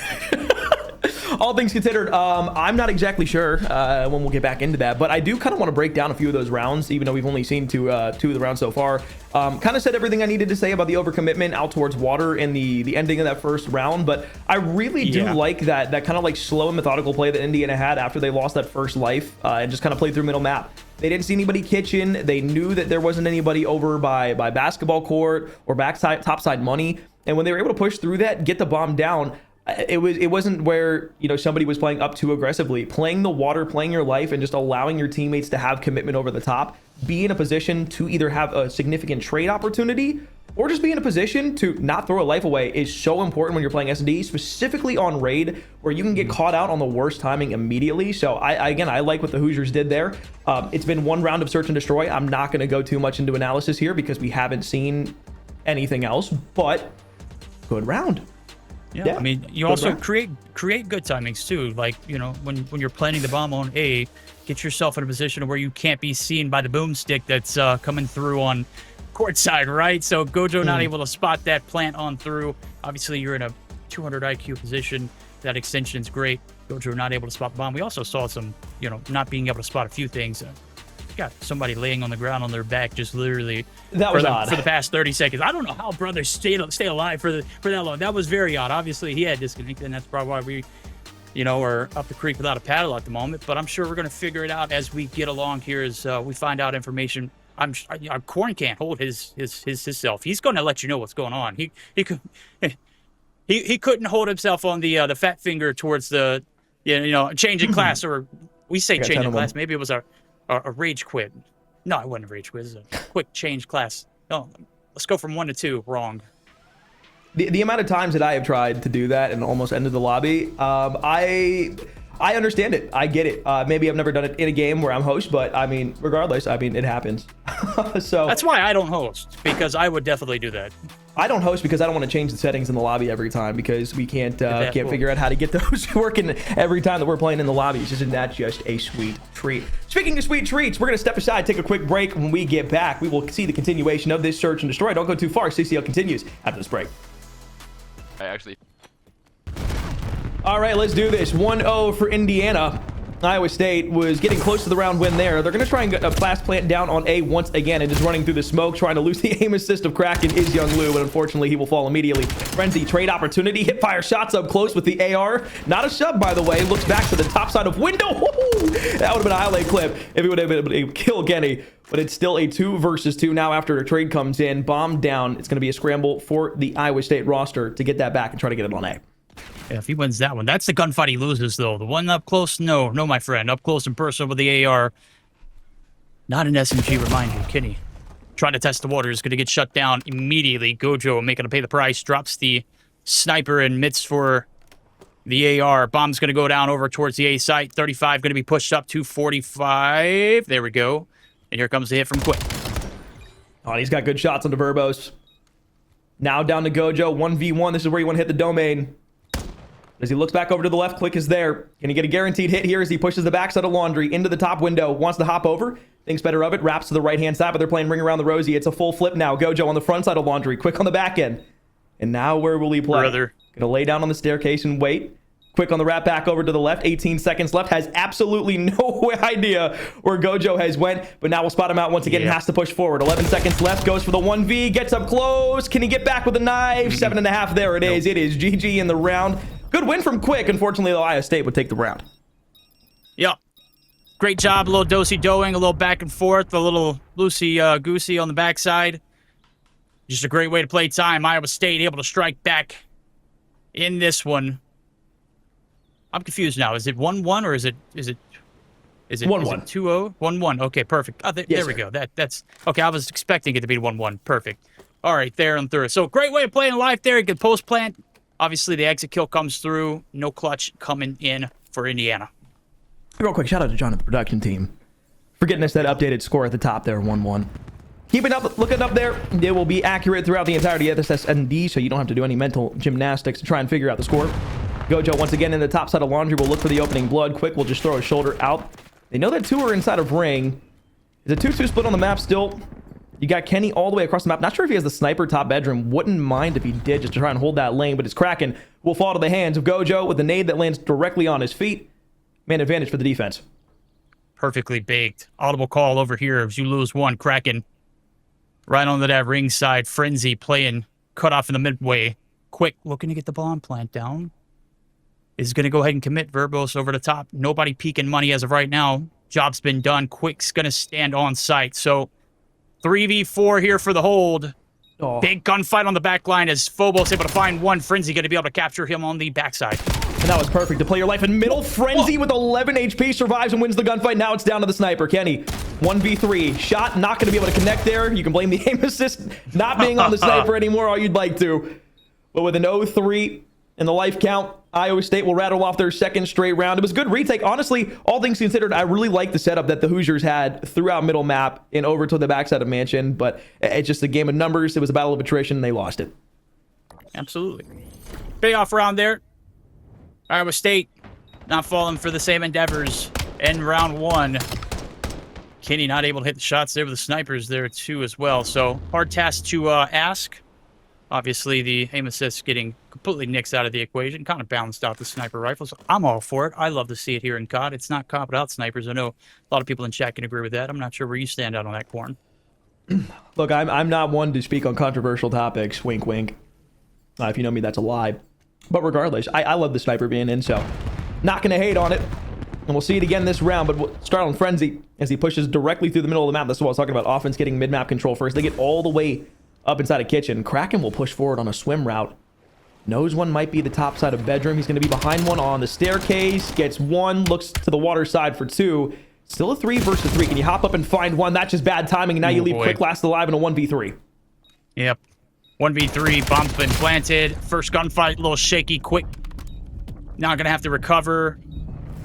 All things considered, I'm not exactly sure when we'll get back into that, but I do kind of want to break down a few of those rounds, even though we've only seen two of the rounds so far. Kind of said everything I needed to say about the overcommitment out towards water in the ending of that first round, but I really do like that kind of like slow and methodical play that Indiana had after they lost that first life and just kind of played through middle map. They didn't see anybody kitchen. They knew that there wasn't anybody over by basketball court or backside topside money, and when they were able to push through that, get the bomb down. It wasn't where, you know, somebody was playing up too aggressively. Playing the water, playing your life, and just allowing your teammates to have commitment over the top, be in a position to either have a significant trade opportunity or just be in a position to not throw a life away is so important when you're playing SD, specifically on raid, where you can get caught out on the worst timing immediately. So I like what the Hoosiers did there. It's been 1 round of search and destroy. I'm not going to go too much into analysis here because we haven't seen anything else, but good round. Yeah, I mean, you also create good timings too. Like, you know, when you're planting the bomb on A, get yourself in a position where you can't be seen by the boomstick that's coming through on court side, right? So Gojo not able to spot that plant on through. Obviously, you're in a 200 IQ position. That extension's great. Gojo not able to spot the bomb. We also saw some, you know, not being able to spot a few things. Got somebody laying on the ground on their back, just literally that was odd for the past 30 seconds. I don't know how brothers stay alive for that long. That was very odd. Obviously, he had disconnected, and that's probably why we, you know, are up the creek without a paddle at the moment. But I'm sure we're going to figure it out as we get along here, as we find out information. Corn can't hold his self. He's going to let you know what's going on. He couldn't hold himself on the fat finger towards the changing class, or we say changing class. Maybe it was a rage quit. No, it wasn't a rage quit. It was a quick change class. No, let's go from 1 to 2. Wrong. The amount of times that I have tried to do that and almost ended the lobby, I understand it. I get it. Maybe I've never done it in a game where I'm host, but I mean, regardless, I mean, it happens. So that's why I don't host, because I would definitely do that. I don't host because I don't want to change the settings in the lobby every time, because we can't figure out how to get those working every time that we're playing in the lobbies. Isn't that just a sweet treat? Speaking of sweet treats, we're going to step aside, take a quick break. When we get back, we will see the continuation of this search and destroy. Don't go too far. CCL continues after this break. All right, let's do this. 1-0 for Indiana. Iowa State was getting close to the round win there. They're going to try and get a blast plant down on A once again, and just running through the smoke, trying to lose the aim assist of Kraken is Young Lou, but unfortunately he will fall immediately. Frenzy, trade opportunity, hip fire shots up close with the AR. Not a sub, by the way. Looks back to the top side of window. Woo! That would have been a highlight clip if it would have been a kill Genny, but it's still a 2 versus 2 now after a trade comes in. Bomb down. It's going to be a scramble for the Iowa State roster to get that back and try to get it on A. Yeah, if he wins that one. That's the gunfight he loses, though. The one up close, no, my friend. Up close and personal with the AR. Not an SMG, remind you. Kenny trying to test the waters, going to get shut down immediately. Gojo making him pay the price. Drops the sniper and midst for the AR. Bomb's going to go down over towards the A site. 35 going to be pushed up to 45. There we go. And here comes the hit from Quick. Oh, he's got good shots on the Verbos. Now down to Gojo. 1v1. This is where you want to hit the domain. As he looks back over to the left, Click is there. Can he get a guaranteed hit here as he pushes the backside of Laundry into the top window? Wants to hop over. Thinks better of it. Wraps to the right-hand side, but they're playing Ring Around the Rosie. It's a full flip now. Gojo on the front side of Laundry. Quick on the back end. And now where will he play? Gonna lay down on the staircase and wait. Quick on the wrap back over to the left. 18 seconds left. Has absolutely no idea where Gojo has went, but now we'll spot him out once again and has to push forward. 11 seconds left. Goes for the 1v. Gets up close. Can he get back with a knife? 7.5. There it is. It is GG in the round. Good win from Quick. Unfortunately, Iowa State would take the round. Yep. Great job. A little dosey-doing, a little back and forth, a little loosey-goosey on the backside. Just a great way to play time. Iowa State able to strike back in this one. I'm confused now. Is it 1-1 or is it 1-1? 2-0? 1-1. Okay, perfect. Oh, there we go. That's okay. I was expecting it to be 1-1. Perfect. All right, there and through. So great way of playing life there. Good post plant. Obviously, the exit kill comes through. No clutch coming in for Indiana. Real quick, shout out to John at the production team for getting us that updated score at the top there, 1-1. Keeping up, looking up there. It will be accurate throughout the entirety of this SND, so you don't have to do any mental gymnastics to try and figure out the score. Gojo once again in the top side of laundry will look for the opening blood. Quick will just throw a shoulder out. They know that two are inside of ring. Is a 2-2 split on the map still? You got Kenny all the way across the map. Not sure if he has the sniper top bedroom. Wouldn't mind if he did just to try and hold that lane, but it's Kraken will fall to the hands of Gojo with a nade that lands directly on his feet. Man advantage for the defense. Perfectly baked. Audible call over here as you lose one. Kraken right onto that ringside. Frenzy playing cut off in the midway. Quick looking to get the bomb plant down. Is going to go ahead and commit Verbose over the top. Nobody peeking money as of right now. Job's been done. Quick's going to stand on site. So 3v4 here for the hold. Oh. Big gunfight on the back line as Phobos able to find one. Frenzy going to be able to capture him on the backside. And that was perfect to play your life in middle. Frenzy with 11 HP survives and wins the gunfight. Now it's down to the sniper. Kenny, 1v3. Shot not going to be able to connect there. You can blame the aim assist not being on the sniper anymore, all you'd like to. But with an 0-3 in the life count, Iowa State will rattle off their second straight round. It was a good retake. Honestly, all things considered, I really like the setup that the Hoosiers had throughout middle map and over to the backside of Mansion. But it's just a game of numbers. It was a battle of attrition, and they lost it. Absolutely. Payoff round there. Iowa State not falling for the same endeavors in round one. Kenny not able to hit the shots there with the snipers there too as well. So hard task to ask. Obviously, the aim assist getting completely nixed out of the equation. Kind of balanced out the sniper rifles. I'm all for it. I love to see it here in COD. It's not COD without snipers. I know a lot of people in chat can agree with that. I'm not sure where you stand out on that, Corn. Look, I'm not one to speak on controversial topics. Wink, wink. If you know me, that's a lie. But regardless, I love the sniper being in, so not going to hate on it. And we'll see it again this round, but we'll start on Frenzy as he pushes directly through the middle of the map. That's what I was talking about. Offense getting mid-map control first. They get all the way up inside a kitchen. Kraken will push forward on a swim route. Knows one might be the top side of bedroom. He's going to be behind one on the staircase. Gets one. Looks to the water side for two. Still a 3 versus 3. Can you hop up and find one? That's just bad timing. And now you leave Quick last alive in a 1v3. Yep. 1v3. Bomb's been planted. First gunfight. A little shaky. Quick. Not going to have to recover.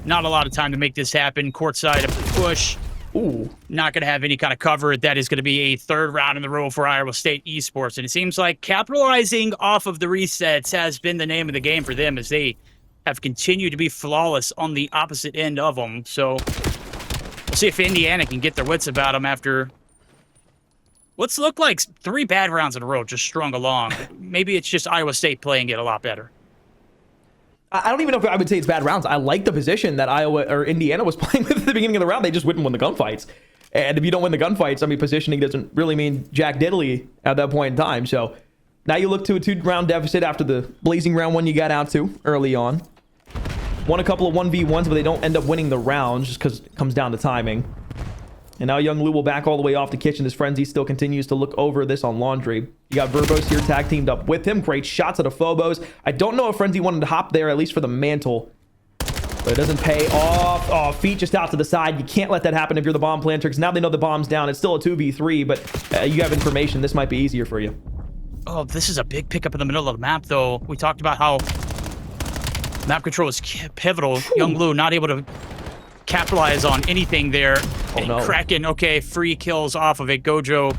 Not a lot of time to make this happen. Courtside up the push. Ooh. Not going to have any kind of cover. That is going to be a third round in the row for Iowa State Esports. And it seems like capitalizing off of the resets has been the name of the game for them as they have continued to be flawless on the opposite end of them. So we'll see if Indiana can get their wits about them after what's looked like 3 bad rounds in a row just strung along. Maybe it's just Iowa State playing it a lot better. I don't even know if I would say it's bad rounds. I like the position that Iowa or Indiana was playing with at the beginning of the round. They just wouldn't win the gunfights. And if you don't win the gunfights, I mean, positioning doesn't really mean jack diddly at that point in time. So now you look to a 2-round deficit after the blazing round one you got out to early on. Won a couple of 1v1s, but they don't end up winning the rounds just because it comes down to timing. And now Young Lou will back all the way off the kitchen as Frenzy still continues to look over this on Laundry. You got Verbose here tag teamed up with him. Great shots at a Phobos. I don't know if Frenzy wanted to hop there, at least for the mantle. But it doesn't pay off. Oh, feet just out to the side. You can't let that happen if you're the bomb planter, because now they know the bomb's down. It's still a 2v3, but you have information. This might be easier for you. Oh, this is a big pickup in the middle of the map, though. We talked about how map control is pivotal. Whew. Young Lou not able to capitalize on anything there. Oh, no. Kraken, okay, free kills off of it. Gojo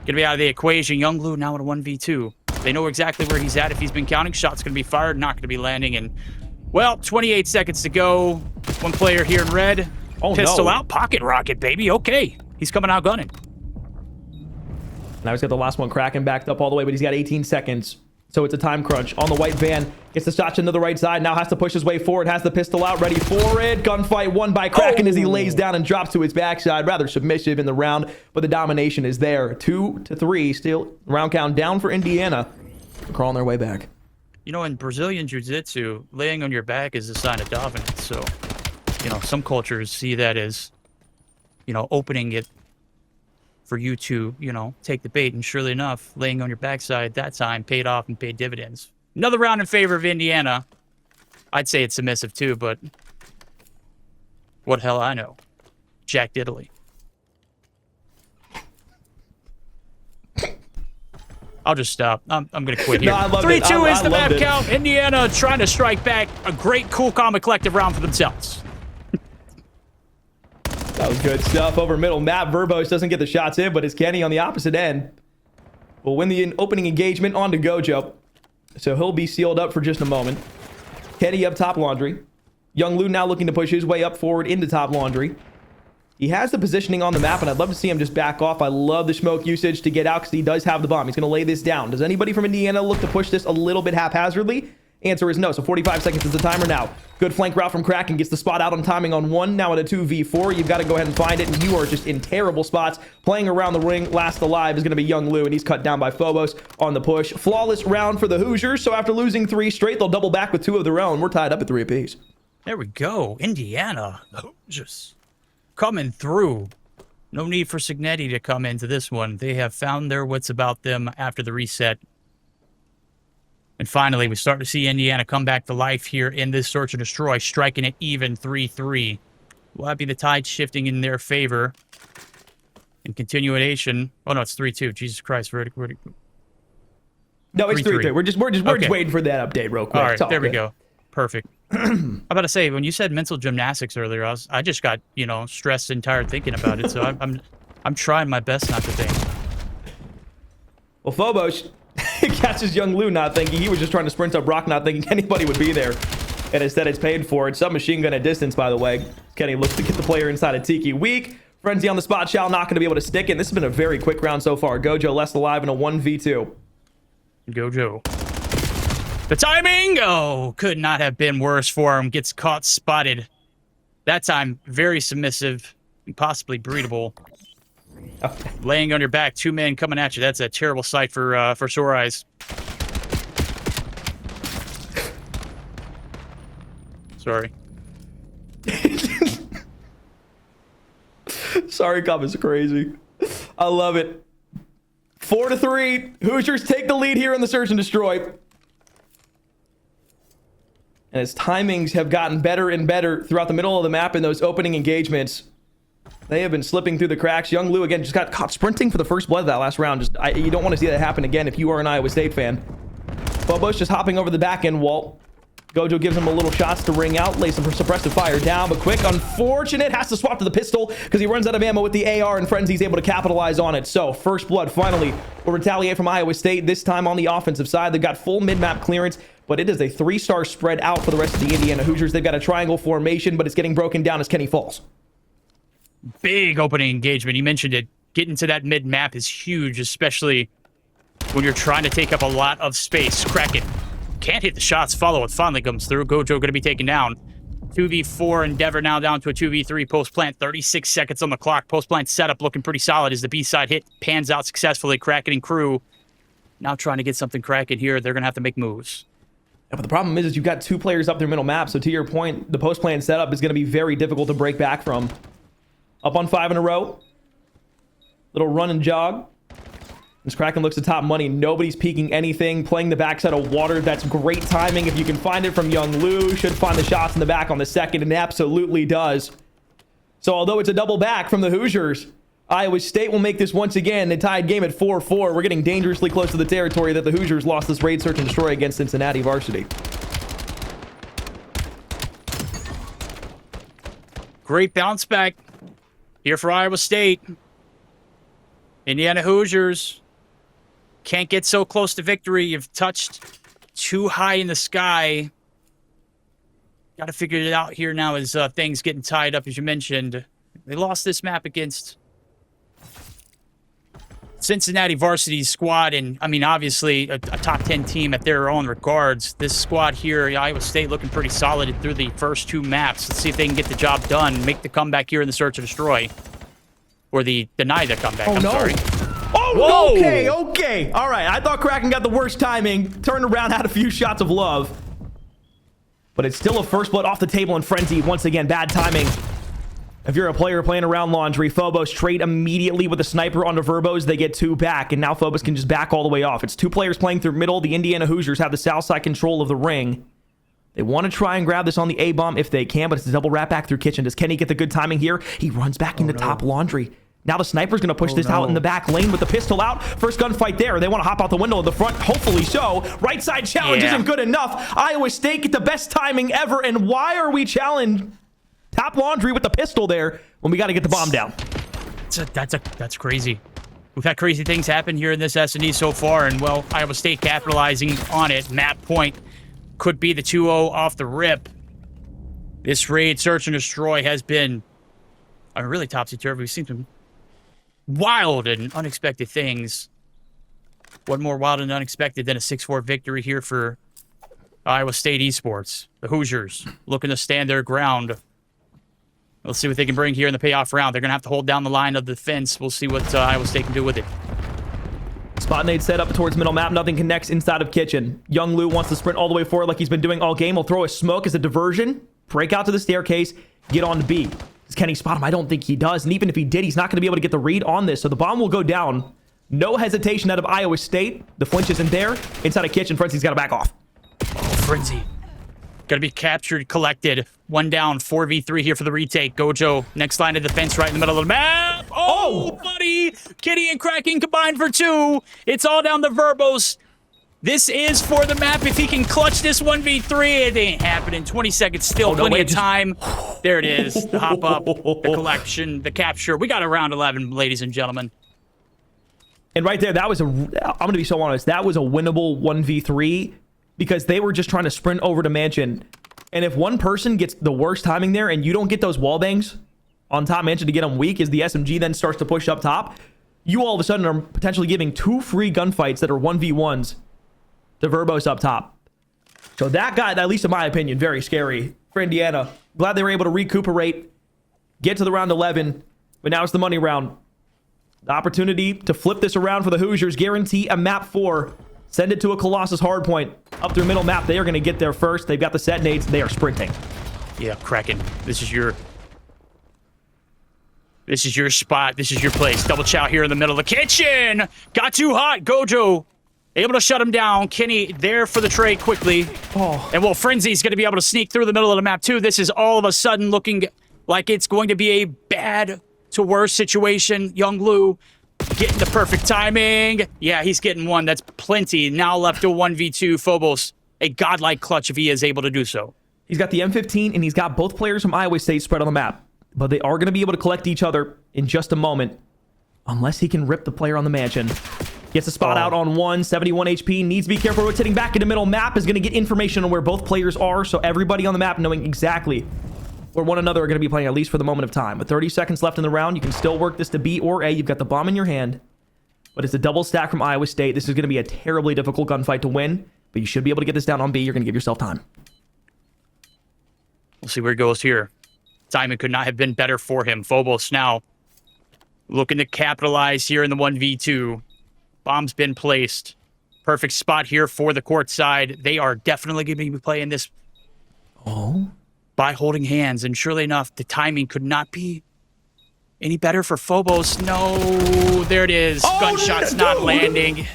gonna be out of the equation. Young Lou now at a 1v2. They know exactly where he's at. If he's been counting, shots gonna be fired, not gonna be landing. And well, 28 seconds to go. One player here in red. Oh, Pistol no. out, pocket rocket, baby. Okay, he's coming out gunning. Now he's got the last one Kraken backed up all the way, but he's got 18 seconds. So it's a time crunch. On the white van, gets the shot into the right side. Now has to push his way forward. Has the pistol out, ready for it. Gunfight won by Kraken as he lays down and drops to his backside. Rather submissive in the round, but the domination is there. 2-3. Still round count down for Indiana. Crawling their way back. You know, in Brazilian Jiu-Jitsu, laying on your back is a sign of dominance. So, you know, some cultures see that as, you know, opening it for you to, you know, take the bait. And surely enough, laying on your backside that time paid off and paid dividends. Another round in favor of Indiana. I'd say it's submissive too, but what hell I know. Jack Diddley. I'll just stop. I'm going to quit here. No, I loved 3-2 it. is the I map loved it. count. Indiana trying to strike back. A great, cool, calm, and collective round for themselves. That was good stuff over middle. Matt Verbos doesn't get the shots in, but it's Kenny on the opposite end. Will win the opening engagement on to Gojo. So he'll be sealed up for just a moment. Kenny up top laundry. Young Lou now looking to push his way up forward into top laundry. He has the positioning on the map, and I'd love to see him just back off. I love the smoke usage to get out because he does have the bomb. He's going to lay this down. Does anybody from Indiana look to push this a little bit haphazardly? Answer is no. So 45 seconds is the timer now. Good flank route from Kraken. Gets the spot out on timing on 1. Now at a 2v4. You've got to go ahead and find it, and you are just in terrible spots. Playing around the ring. Last alive is going to be Young Lou, and he's cut down by Phobos on the push. Flawless round for the Hoosiers. So after losing 3 straight, they'll double back with 2 of their own. We're tied up at 3 apiece. There we go. Indiana. Just coming through. No need for Signetti to come into this one. They have found their wits about them after the reset. And finally, we start to see Indiana come back to life here in this search and destroy, striking it even 3-3. Will that be the tide shifting in their favor? In continuation. Oh, no, it's 3-2. Jesus Christ. No, it's 3-3. We're just waiting for that update real quick. All right, there we go. Perfect. I'm about to say, when you said mental gymnastics earlier, I just got, stressed and tired thinking about it. So I'm trying my best not to think. Well, Phobos catches Young Lou not thinking. He was just trying to sprint up Brock, not thinking anybody would be there. And instead, it's paid for it. Submachine gun at distance, by the way. Kenny looks to get the player inside of Tiki. Weak. Frenzy on the spot. Shall not going to be able to stick it. This has been a very quick round so far. Gojo less alive in a 1v2. Gojo. The timing! Oh, could not have been worse for him. Gets caught spotted. That time, very submissive and possibly breedable. Okay. Laying on your back, 2 men coming at you. That's a terrible sight for sore eyes. Sorry. Sorry, comments are crazy. I love it. 4-3. Hoosiers take the lead here in the search and destroy. And his timings have gotten better and better throughout the middle of the map in those opening engagements. They have been slipping through the cracks. Young Lou, again, just got caught sprinting for the first blood of that last round. You don't want to see that happen again if you are an Iowa State fan. Phobos just hopping over the back end wall. Gojo gives him a little shots to ring out, lay some suppressive fire down, but quick, unfortunate, has to swap to the pistol because he runs out of ammo with the AR, and Frenzy's able to capitalize on it. So, first blood finally will retaliate from Iowa State, this time on the offensive side. They've got full mid-map clearance, but it is a 3-star spread out for the rest of the Indiana Hoosiers. They've got a triangle formation, but it's getting broken down as Kenny falls. Big opening engagement. You mentioned it. Getting to that mid-map is huge, especially when you're trying to take up a lot of space. Kraken can't hit the shots. Follow it. Finally comes through. Gojo going to be taken down. 2v4 Endeavor now down to a 2v3 post-plant. 36 seconds on the clock. Post-plant setup looking pretty solid as the B-side hit pans out successfully. Kraken and crew now trying to get something cracking here. They're going to have to make moves. Yeah, but the problem is you've got 2 players up their middle map. So to your point, the post-plant setup is going to be very difficult to break back from. Up on 5 in a row. Little run and jog. As Kraken looks at top money, nobody's peeking anything. Playing the backside of water. That's great timing. If you can find it from Young Lou, should find the shots in the back on the second, and absolutely does. So although it's a double back from the Hoosiers, Iowa State will make this once again a tied game at 4-4. We're getting dangerously close to the territory that the Hoosiers lost this raid, search, and destroy against Cincinnati varsity. Great bounce back here for Iowa State. Indiana Hoosiers can't get so close to victory. You've touched too high in the sky. Got to figure it out here now as things getting tied up, as you mentioned. They lost this map against Cincinnati varsity squad, and I mean, obviously a top 10 team at their own regards. This squad here, Iowa State, looking pretty solid through the first 2 maps. Let's see if they can get the job done, make the comeback here in the search and destroy. Or deny the comeback. I'm sorry. Oh, whoa! Okay. All right. I thought Kraken got the worst timing. Turned around, had a few shots of love. But it's still a first blood off the table in Frenzy. Once again, bad timing. If you're a player playing around laundry, Phobos trade immediately with a sniper onto Verbos. They get 2 back, and now Phobos can just back all the way off. It's 2 players playing through middle. The Indiana Hoosiers have the south side control of the ring. They want to try and grab this on the A-bomb if they can, but it's a double wrap back through kitchen. Does Kenny get the good timing here? He runs back into top laundry. Now the sniper's going to push this out in the back lane with the pistol out. First gunfight there. They want to hop out the window in the front. Hopefully so. Right side challenge isn't good enough. Iowa State get the best timing ever. And why are we challenged? Top laundry with the pistol there. when we got to get the bomb down. That's crazy. We've had crazy things happen here in this S&E so far, and, well, Iowa State capitalizing on it. Map point could be the 2-0 off the rip. This raid, search and destroy, has been really topsy-turvy. We've seen some wild and unexpected things. What more wild and unexpected than a 6-4 victory here for Iowa State Esports? The Hoosiers looking to stand their ground. Let's see what they can bring here in the payoff round. They're going to have to hold down the line of defense. We'll see what Iowa State can do with it. Spot nade set up towards middle map. Nothing connects inside of kitchen. Young Lou wants to sprint all the way forward like he's been doing all game. He'll throw a smoke as a diversion. Break out to the staircase. Get on to B. Does Kenny spot him? I don't think he does. And even if he did, he's not going to be able to get the read on this. So the bomb will go down. No hesitation out of Iowa State. The flinch isn't there. Inside of kitchen, Frenzy's got to back off. Frenzy. Gonna be captured, collected. One down, 4v3 here for the retake. Gojo, next line of defense right in the middle of the map. Oh, buddy! Kitty and Kraken combined for 2. It's all down to Verbos. This is for the map. If he can clutch this 1v3, it ain't happening. 20 seconds still, plenty of time. There it is. The hop up, the collection, the capture. We got a round 11, ladies and gentlemen. And right there, that was I'm going to be so honest, that was a winnable 1v3 because they were just trying to sprint over to Mansion. And if one person gets the worst timing there and you don't get those wall bangs on top Mansion to get them weak as the SMG then starts to push up top, you all of a sudden are potentially giving 2 free gunfights that are 1v1s to Verbos up top. So that got, at least in my opinion, very scary for Indiana. Glad they were able to recuperate, get to the round 11, but now it's the money round. The opportunity to flip this around for the Hoosiers, guarantee a map 4. Send it to a Colossus hardpoint. Up through middle map, they are going to get there first. They've got the set nades. They are sprinting. Yeah, Kraken. This is your spot. This is your place. Double chow here in the middle of the kitchen. Got too hot. Gojo able to shut him down. Kenny there for the trade quickly. Oh. And well, Frenzy's going to be able to sneak through the middle of the map too. This is all of a sudden looking like it's going to be a bad to worse situation. Young Lou getting the perfect timing. Yeah, he's getting one. That's plenty. Now left to 1v2. Phobos, a godlike clutch if he is able to do so. He's got the M15, and he's got both players from Iowa State spread on the map. But they are going to be able to collect each other in just a moment. Unless he can rip the player on the Mansion. Gets a spot out on 1, 71 HP. Needs to be careful rotating back into middle map. Is going to get information on where both players are. So everybody on the map knowing exactly where one another are going to be playing, at least for the moment of time. With 30 seconds left in the round, you can still work this to B or A. You've got the bomb in your hand. But it's a double stack from Iowa State. This is going to be a terribly difficult gunfight to win. But you should be able to get this down on B. You're going to give yourself time. We'll see where it goes here. Timing could not have been better for him. Phobos now looking to capitalize here in the 1v2. Bomb's been placed. Perfect spot here for the court side. They are definitely going to be playing this by holding hands. And surely enough, the timing could not be any better for Phobos. No, there it is. Gunshots not landing.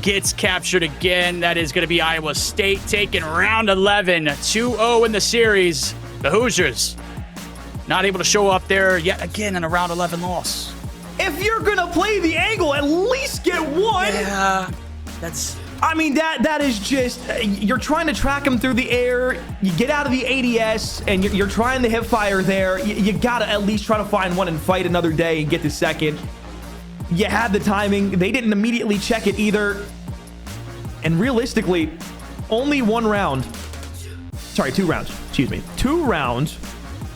Gets captured again. That is going to be Iowa State taking round 11. 2-0 in the series. The Hoosiers not able to show up there yet again in a round 11 loss. If you're going to play the angle, at least get one. Yeah, that's... I mean, that is just... You're trying to track him through the air. You get out of the ADS, and you're trying to hip fire there. You got to at least try to find one and fight another day and get the second. You had the timing. They didn't immediately check it either. And realistically, only one round. Sorry, 2 rounds. Excuse me. 2 rounds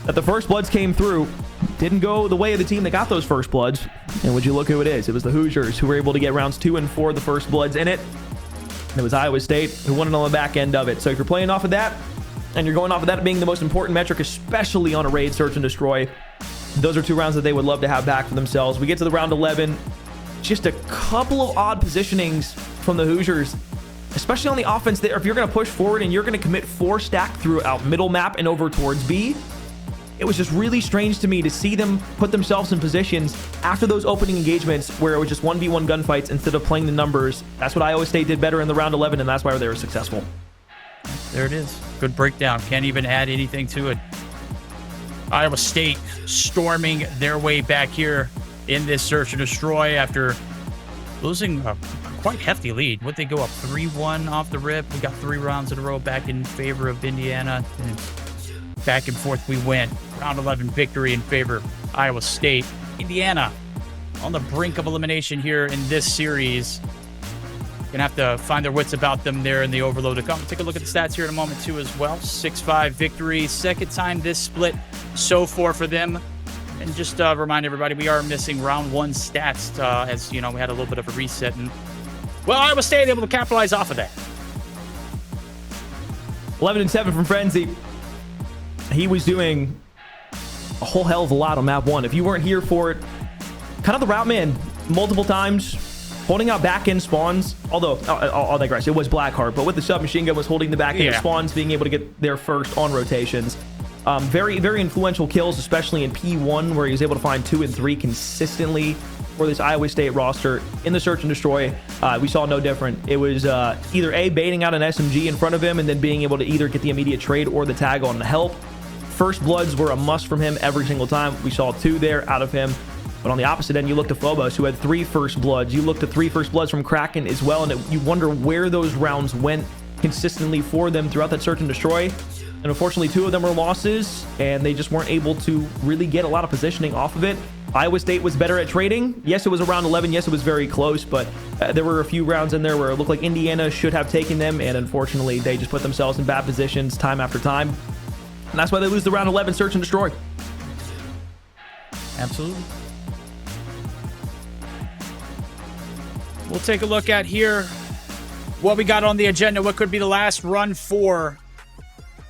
that the first bloods came through. Didn't go the way of the team that got those first bloods. And would you look who it is? It was the Hoosiers who were able to get rounds 2 and 4, the first bloods in it. And it was Iowa State who won it on the back end of it. So if you're playing off of that, and you're going off of that being the most important metric, especially on a raid, search, and destroy, those are 2 rounds that they would love to have back for themselves. We get to the round 11. Just a couple of odd positionings from the Hoosiers, especially on the offense there. If you're going to push forward and you're going to commit 4 stack throughout middle map and over towards B, it was just really strange to me to see them put themselves in positions after those opening engagements where it was just 1v1 gunfights instead of playing the numbers. That's what Iowa State did better in the round 11, and that's why they were successful. There it is. Good breakdown. Can't even add anything to it. Iowa State storming their way back here in this search and destroy after losing a quite hefty lead. Would they go up 3-1 off the rip? We got 3 rounds in a row back in favor of Indiana. And back and forth we went. Round 11 victory in favor Iowa State. Indiana on the brink of elimination here in this series. Gonna have to find their wits about them there in the overload to come. Take a look at the stats here in a moment too as well. 6-5 victory, second time this split so far for them. And just remind everybody, we are missing round 1 stats as you know, we had a little bit of a reset, and well, Iowa State able to capitalize off of that. 11-7 from Frenzy. He was doing a whole hell of a lot on map 1. If you weren't here for it, kind of the route man multiple times, holding out back end spawns. Although I'll digress, it was Blackheart, but with the submachine gun was holding the back end spawns, being able to get there first on rotations. Very influential kills, especially in P1, where he was able to find 2 and 3 consistently for this Iowa State roster. In the search and destroy, we saw no different. It was either A, baiting out an SMG in front of him and then being able to either get the immediate trade or the tag on the help. First bloods were a must from him every single time. We saw 2 there out of him. But on the opposite end, you look to Phobos, who had 3 first bloods. You look to 3 first bloods from Kraken as well, and you wonder where those rounds went consistently for them throughout that search and destroy. And unfortunately, 2 of them were losses, and they just weren't able to really get a lot of positioning off of it. Iowa State was better at trading. Yes, it was around 11. Yes, it was very close, but there were a few rounds in there where it looked like Indiana should have taken them, and unfortunately, they just put themselves in bad positions time after time. And that's why they lose the round 11 search and destroy. Absolutely. We'll take a look at here what we got on the agenda. What could be the last run for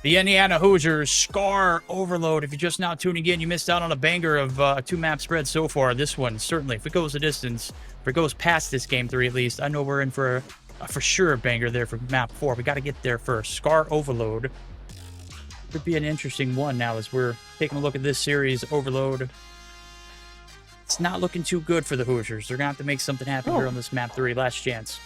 the Indiana Hoosiers. Scar Overload. If you're just now tuning in, you missed out on a banger of a 2-map spread so far. This one, certainly, if it goes the distance, if it goes past this game 3 at least, I know we're in for sure a banger there for map 4. We got to get there first. Scar Overload. Could be an interesting one now as we're taking a look at this series. Overload. It's not looking too good for the Hoosiers. They're going to have to make something happen here on this map 3. Last chance.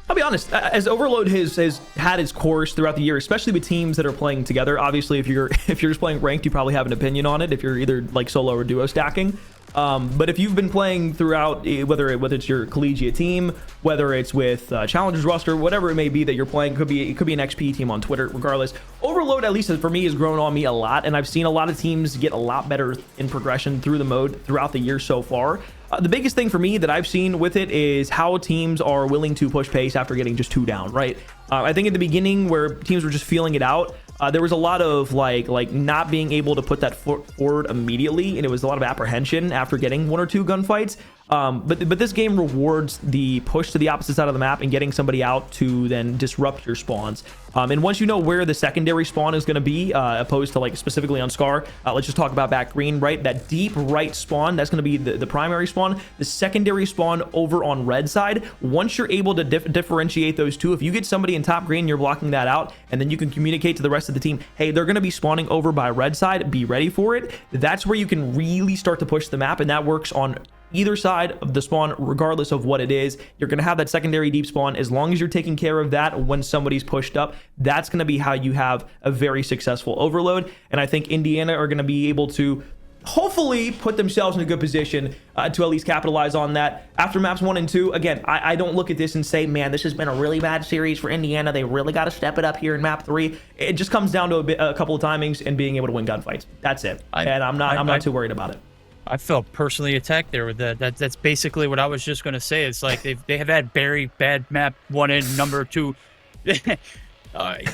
I'll be honest, as Overload has had its course throughout the year, especially with teams that are playing together. Obviously, if you're just playing ranked, you probably have an opinion on it if you're either like solo or duo stacking. But if you've been playing throughout, whether it's your collegiate team, whether it's with challengers roster, whatever it may be that you're playing, it could be an XP team on Twitter. Regardless, Overload, at least for me, has grown on me a lot, and I've seen a lot of teams get a lot better in progression through the mode throughout the year so far. The biggest thing for me that I've seen with it is how teams are willing to push pace after getting just 2 down, right? I think at the beginning where teams were just feeling it out, there was a lot of like not being able to put that forward immediately, and it was a lot of apprehension after getting 1 or 2 gunfights. But this game rewards the push to the opposite side of the map and getting somebody out to then disrupt your spawns. And once you know where the secondary spawn is going to be, opposed to like specifically on Scar, let's just talk about back green, right? That deep right spawn, that's going to be the primary spawn. The secondary spawn over on red side, once you're able to differentiate those two, if you get somebody in top green, you're blocking that out, and then you can communicate to the rest of the team, hey, they're going to be spawning over by red side, be ready for it. That's where you can really start to push the map, and that works on either side of the spawn, regardless of what it is. You're going to have that secondary deep spawn. As long as you're taking care of that when somebody's pushed up, that's going to be how you have a very successful Overload. And I think Indiana are going to be able to hopefully put themselves in a good position to at least capitalize on that. After maps 1 and 2, again, I don't look at this and say, man, this has been a really bad series for Indiana. They really got to step it up here in map 3. It just comes down to a couple of timings and being able to win gunfights. That's it. And I'm not too worried about it. I felt personally attacked there with that. That's basically what I was just going to say. It's like they have had very bad map 1 and number 2.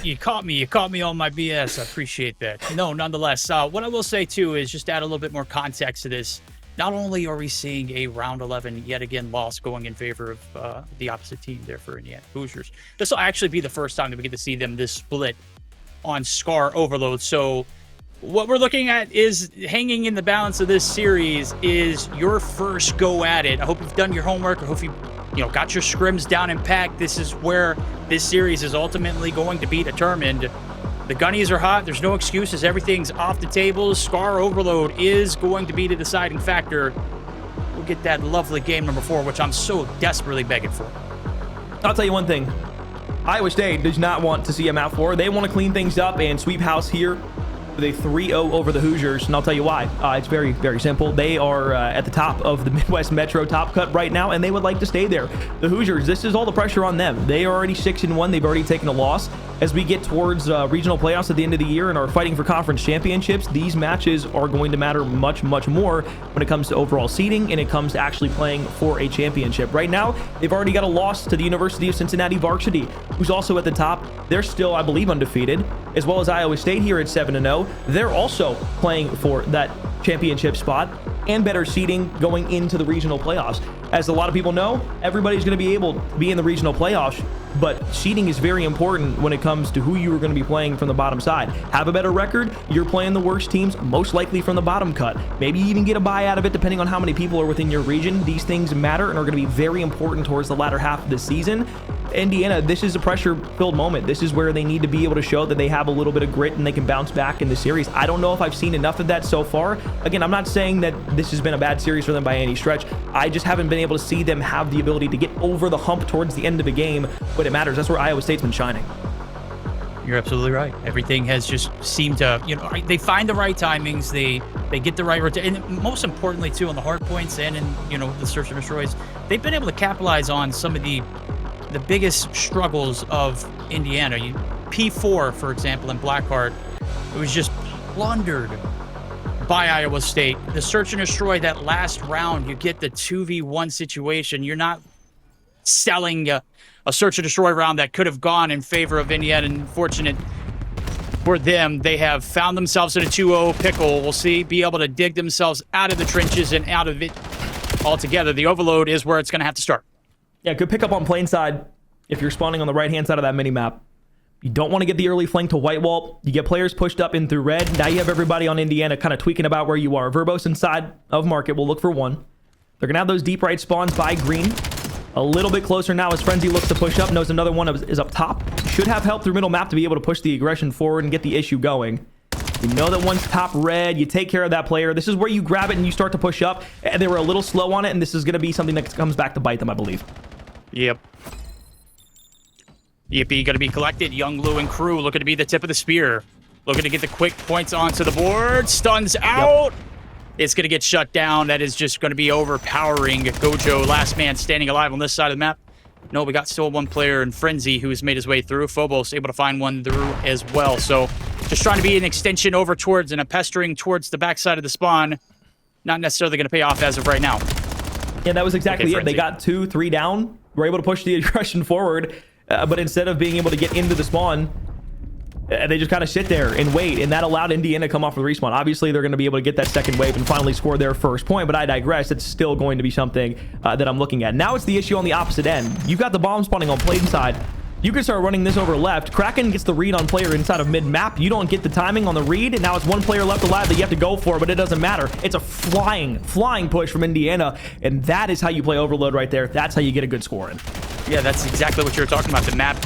You caught me on my BS. I appreciate that. No, nonetheless, what I will say too is just add a little bit more context to this. Not only are we seeing a round 11 yet again loss going in favor of the opposite team there for Indiana Hoosiers. This will actually be the first time that we get to see them this split on Scar Overload. So what we're looking at is hanging in the balance of this series is your first go at it. I hope you've done your homework. I hope you got your scrims down and packed. This is where this series is ultimately going to be determined. The gunnies are hot. There's no excuses. Everything's off the table. Scar Overload is going to be the deciding factor. We'll get that lovely game number 4, which I'm so desperately begging for. I'll tell you one thing. Iowa State does not want to see a map 4. They want to clean things up and sweep house here with a 3-0 over the Hoosiers, and I'll tell you why. It's very, very simple. They are at the top of the Midwest Metro top cut right now, and they would like to stay there. The Hoosiers, this is all the pressure on them. They are already 6-1. They've already taken a loss. As we get towards regional playoffs at the end of the year and are fighting for conference championships, these matches are going to matter much, much more when it comes to overall seeding and it comes to actually playing for a championship. Right now, they've already got a loss to the University of Cincinnati varsity, who's also at the top. They're still, I believe, undefeated, as well as Iowa State here at 7-0. They're also playing for that championship spot and better seeding going into the regional playoffs. As a lot of people know, everybody's going to be able to be in the regional playoffs, but seeding is very important when it comes to who you are going to be playing from the bottom side. Have a better record, you're playing the worst teams, most likely from the bottom cut. Maybe you even get a bye out of it depending on how many people are within your region. These things matter and are going to be very important towards the latter half of the season. Indiana, this is a pressure-filled moment. This is where they need to be able to show that they have a little bit of grit and they can bounce back in the series. I don't know if I've seen enough of that so far. Again, I'm not saying that this has been a bad series for them by any stretch. I just haven't been able to see them have the ability to get over the hump towards the end of a game when it matters. That's where Iowa State's been shining. You're absolutely right. Everything has just seemed to, they find the right timings, they get the right rotation, and most importantly too, on the hard points and in, the search and destroys, they've been able to capitalize on some of the biggest struggles of Indiana. P4, for example, in Blackheart, it was just plundered by Iowa State. The search and destroy, that last round, you get the 2v1 situation. You're not selling a search and destroy round that could have gone in favor of Indiana. And fortunate for them, they have found themselves in a 2-0 pickle. We'll see, be able to dig themselves out of the trenches and out of it altogether. The overload is where it's going to have to start. Yeah, good pick up on plain side if you're spawning on the right-hand side of that mini-map. You don't want to get the early flank to white wall. You get players pushed up in through red. Now you have everybody on Indiana kind of tweaking about where you are. Verbose inside of market will look for one. They're going to have those deep right spawns by green. A little bit closer now as Frenzy looks to push up. Knows another one is up top. Should have help through middle map to be able to push the aggression forward and get the issue going. You know that one's top red. You take care of that player. This is where you grab it and you start to push up. And they were a little slow on it, and this is going to be something that comes back to bite them, I believe. Yep. Yippee going to be collected. Young Lou and crew looking to be the tip of the spear. Looking to get the quick points onto the board. Stuns out. Yep. It's going to get shut down. That is just going to be overpowering. Gojo, last man standing alive on this side of the map. No, we got still one player in Frenzy who has made his way through. Phobos able to find one through as well. So just trying to be an extension over towards and a pestering towards the backside of the spawn. Not necessarily going to pay off as of right now. Yeah, that was exactly it. Frenzy. They got 2, 3 down. Were able to push the aggression forward. But instead of being able to get into the spawn, they just kind of sit there and wait, and that allowed Indiana to come off with respawn. Obviously, they're going to be able to get that second wave and finally score their first point, but I digress. It's still going to be something that I'm looking at. Now it's the issue on the opposite end. You've got the bomb spawning on plain side. You can start running this over left. Kraken gets the read on player inside of mid-map. You don't get the timing on the read, and now it's one player left alive that you have to go for, but it doesn't matter. It's a flying push from Indiana, and that is how you play overload right there. That's how you get a good score in. Yeah, that's exactly what you were talking about, the map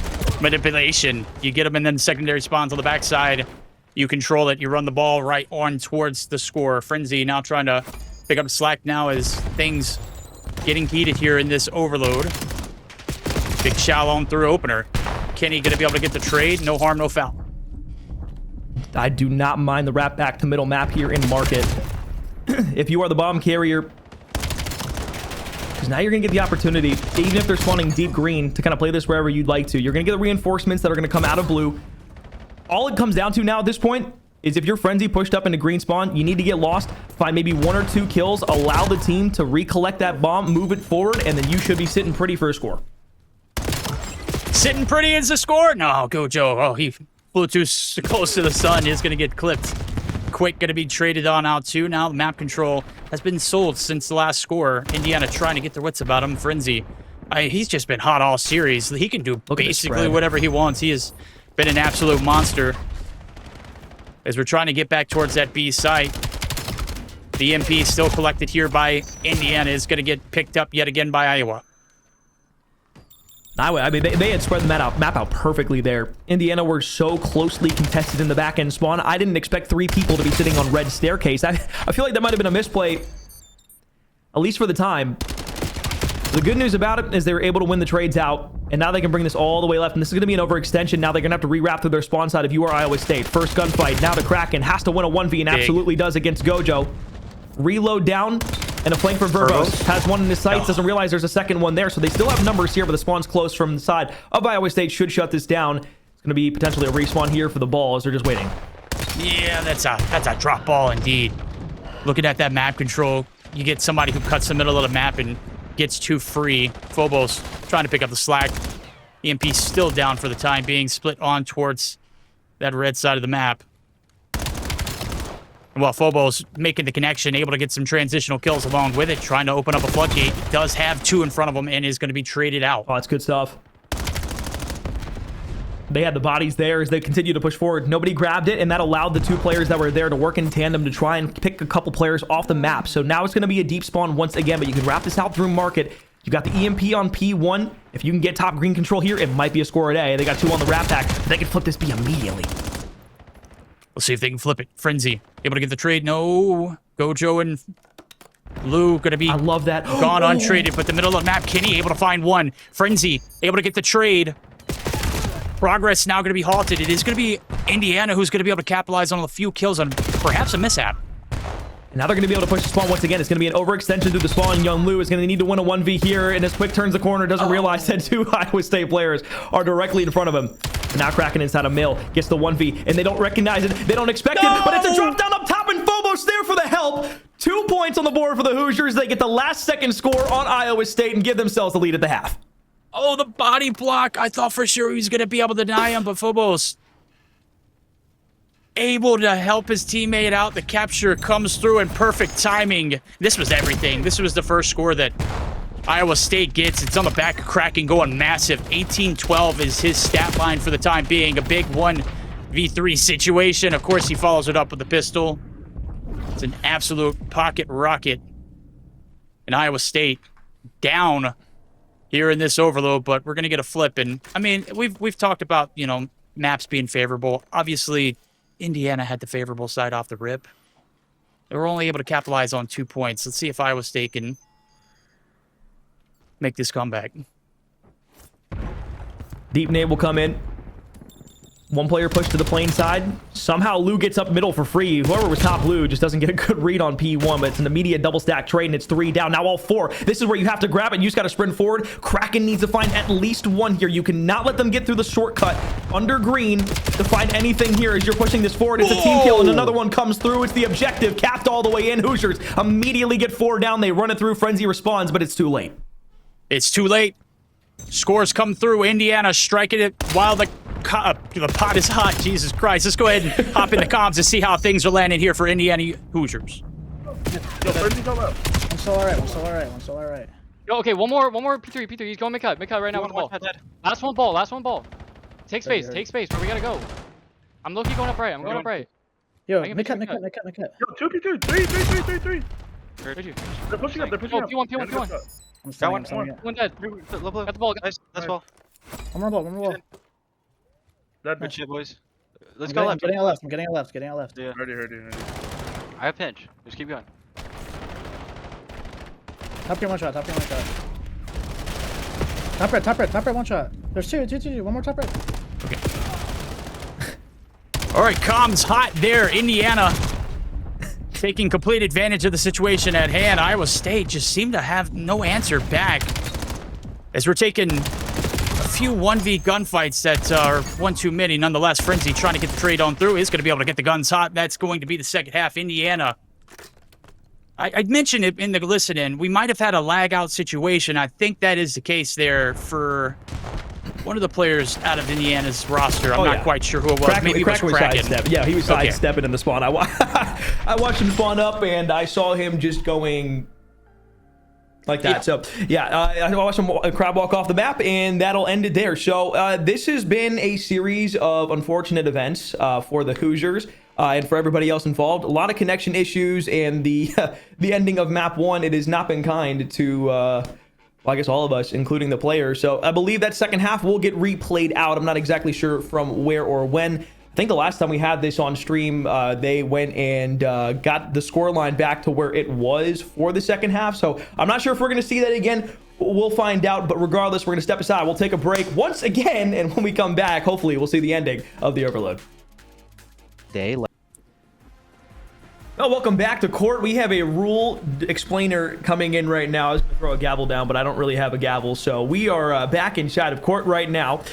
manipulation. You get them and then secondary spawns on the backside. You control it. You run the ball right on towards the score. Frenzy now trying to pick up slack now as things getting heated here in this overload. Big shallow on through opener. Kenny going to be able to get the trade. No harm, no foul. I do not mind the wrap back to middle map here in market. If you are the bomb carrier, because now you're going to get the opportunity, even if they're spawning deep green, to kind of play this wherever you'd like to. You're going to get the reinforcements that are going to come out of blue. All it comes down to now at this point is if you're Frenzy pushed up into green spawn, you need to get lost, find maybe 1 or 2 kills, allow the team to recollect that bomb, move it forward, and then you should be sitting pretty for a score. Sitting pretty is the score? No, Gojo. Oh, he flew too close to the sun. He's going to get clipped. Quick going to be traded on out too. Now the map control has been sold since the last score. Indiana trying to get their wits about him. Frenzy. He's just been hot all series. He can do basically whatever he wants. He has been an absolute monster. As we're trying to get back towards that B site. The MP still collected here by Indiana is going to get picked up yet again by Iowa. I mean, they had spread the map out perfectly there. Indiana were so closely contested in the back end spawn. I didn't expect 3 people to be sitting on red staircase. I feel like that might have been a misplay, at least for the time. The good news about it is they were able to win the trades out, and now they can bring this all the way left, and this is going to be an overextension. Now they're going to have to rewrap through their spawn side if you are Iowa State. First gunfight. Now the Kraken has to win a 1v, and absolutely does against Gojo. Reload down, and a flank for Verbos. Has one in his sights, doesn't realize there's a second one there, so they still have numbers here, but the spawn's close from the side of Iowa State. Should shut this down. It's going to be potentially a respawn here for the ball as they're just waiting. Yeah, that's a drop ball indeed. Looking at that map control, you get somebody who cuts the middle of the map and gets too free. Phobos trying to pick up the slack. EMP still down for the time being, split on towards that red side of the map. And while Phobos making the connection, able to get some transitional kills along with it, trying to open up a floodgate, does have 2 in front of him and is going to be traded out. Oh, that's good stuff. They had the bodies there as they continue to push forward. Nobody grabbed it, and that allowed the 2 players that were there to work in tandem to try and pick a couple players off the map. So now it's going to be a deep spawn once again, but you can wrap this out through market. You got the EMP on P1. If you can get top green control here, it might be a score a day. They got 2 on the wrap pack. They can flip this B immediately. We'll see if they can flip it. Frenzy, able to get the trade. No. Gojo and Blue going to be I love that. Gone untraded, but the middle of the map, Kenny able to find one. Frenzy, able to get the trade. Progress now going to be halted. It is going to be Indiana who's going to be able to capitalize on a few kills and perhaps a mishap. Now they're going to be able to push the spawn once again. It's going to be an overextension through the spawn. Young Lu is going to need to win a 1v here, and as Quick turns the corner, doesn't realize that 2 Iowa State players are directly in front of him. And now Kraken inside of Mill gets the 1v, and they don't recognize it. They don't expect it, but it's a drop down up top, and Phobos there for the help. 2 points on the board for the Hoosiers. They get the last second score on Iowa State and give themselves the lead at the half. Oh, the body block. I thought for sure he was going to be able to deny him, but Phobos able to help his teammate out. The capture comes through in perfect timing. This was everything. This was the first score that Iowa State gets. It's on the back of Kraken going massive. 18-12 is his stat line for the time being. A big 1v3 situation. Of course, he follows it up with the pistol. It's an absolute pocket rocket. And Iowa State down here in this overload, but we're going to get a flip. And I mean, we've talked about, you know, maps being favorable. Obviously, Indiana had the favorable side off the rip. They were only able to capitalize on 2 points. Let's see if Iowa State can make this comeback. Deep nade will come in. 1 player pushed to the plane side. Somehow Lou gets up middle for free. Whoever was top Lou just doesn't get a good read on P1, but it's an immediate double stack trade, and it's 3 down. Now all 4. This is where you have to grab it. You just got to sprint forward. Kraken needs to find at least 1 here. You cannot let them get through the shortcut under green to find anything here as you're pushing this forward. It's a team kill, and another one comes through. It's the objective. Capped all the way in. Hoosiers immediately get 4 down. They run it through. Frenzy responds, but it's too late. It's too late. Scores come through. Indiana striking it while the pot is hot. Jesus Christ. Let's go ahead and hop in the comms and see how things are landing here for Indiana Hoosiers. Yo, Frenzy, come up. I'm still alright, I'm still alright, I'm still alright. Yo, okay, one more P3. He's going mid-cut right now with the ball. Last one ball. Take space, where we gotta go. I'm low-key going up right, I'm going up right. Yo, mid-cut. Yo, 2P2, 3. Where'd you? They're pushing up, P1. I'm stunning, One dead. Got the ball, guys. Nice ball. One more ball. Good shit, boys. Let's I'm go left. getting a left, I'm getting a left. Yeah. Ready. I have pinch. Just keep going. Top here, one shot. Top red, one shot. There's two. One more top red. Okay. All right, comms hot there. Indiana taking complete advantage of the situation at hand. Iowa State just seemed to have no answer back as we're taking a few 1v gunfights that are one too many. Nonetheless, Frenzy trying to get the trade on through is going to be able to get the guns hot. That's going to be the second half. Indiana, I mentioned it in the listen-in. We might have had a lag-out situation. I think that is the case there for one of the players out of Indiana's roster. I'm not quite sure who it was. Maybe it was Kraken. Yeah, he was sidestepping in the spawn. I watched him spawn up, and I saw him just going like that. Yeah. So, yeah, I watched him crab walk off the map, and that'll end it there. So, this has been a series of unfortunate events for the Hoosiers and for everybody else involved. A lot of connection issues, and the ending of map 1, it has not been kind to... well, I guess all of us, including the players. So I believe that second half will get replayed out. I'm not exactly sure from where or when. think the last time we had this on stream, they went and got the scoreline back to where it was for the second half. So I'm not sure if we're going to see that again. We'll find out. But regardless, we're going to step aside. We'll take a break once again. And when we come back, hopefully we'll see the ending of the overload. Oh, welcome back to court. We have a rule explainer coming in right now. I was going to throw a gavel down, but I don't really have a gavel. So we are back inside of court right now.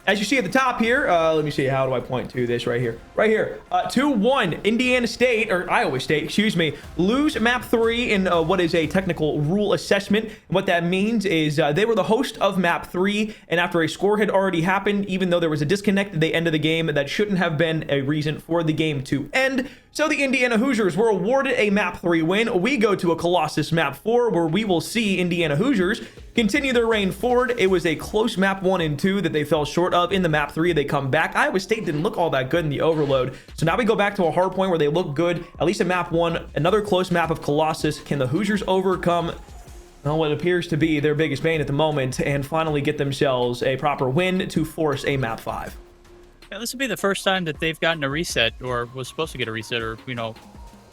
As you see at the top here, let me see, how do I point to this right here? Right here, 2-1, Indiana State, or Iowa State, excuse me, lose map 3 in what is a technical rule assessment. And what that means is they were the host of map 3, and after a score had already happened, even though there was a disconnect at the end of the game, that shouldn't have been a reason for the game to end. So the Indiana Hoosiers were awarded a map 3 win. We go to a Colossus map 4, where we will see Indiana Hoosiers continue their reign forward. It was a close map 1 and 2 that they fell short of. In the map 3, they come back. Iowa State didn't look all that good in the overload. So now we go back to a hard point where they look good, at least in map 1. Another close map of Colossus. Can the Hoosiers overcome, well, what appears to be their biggest bane at the moment and finally get themselves a proper win to force a map 5? Yeah, this would be the first time that they've gotten a reset, or was supposed to get a reset, or, you know,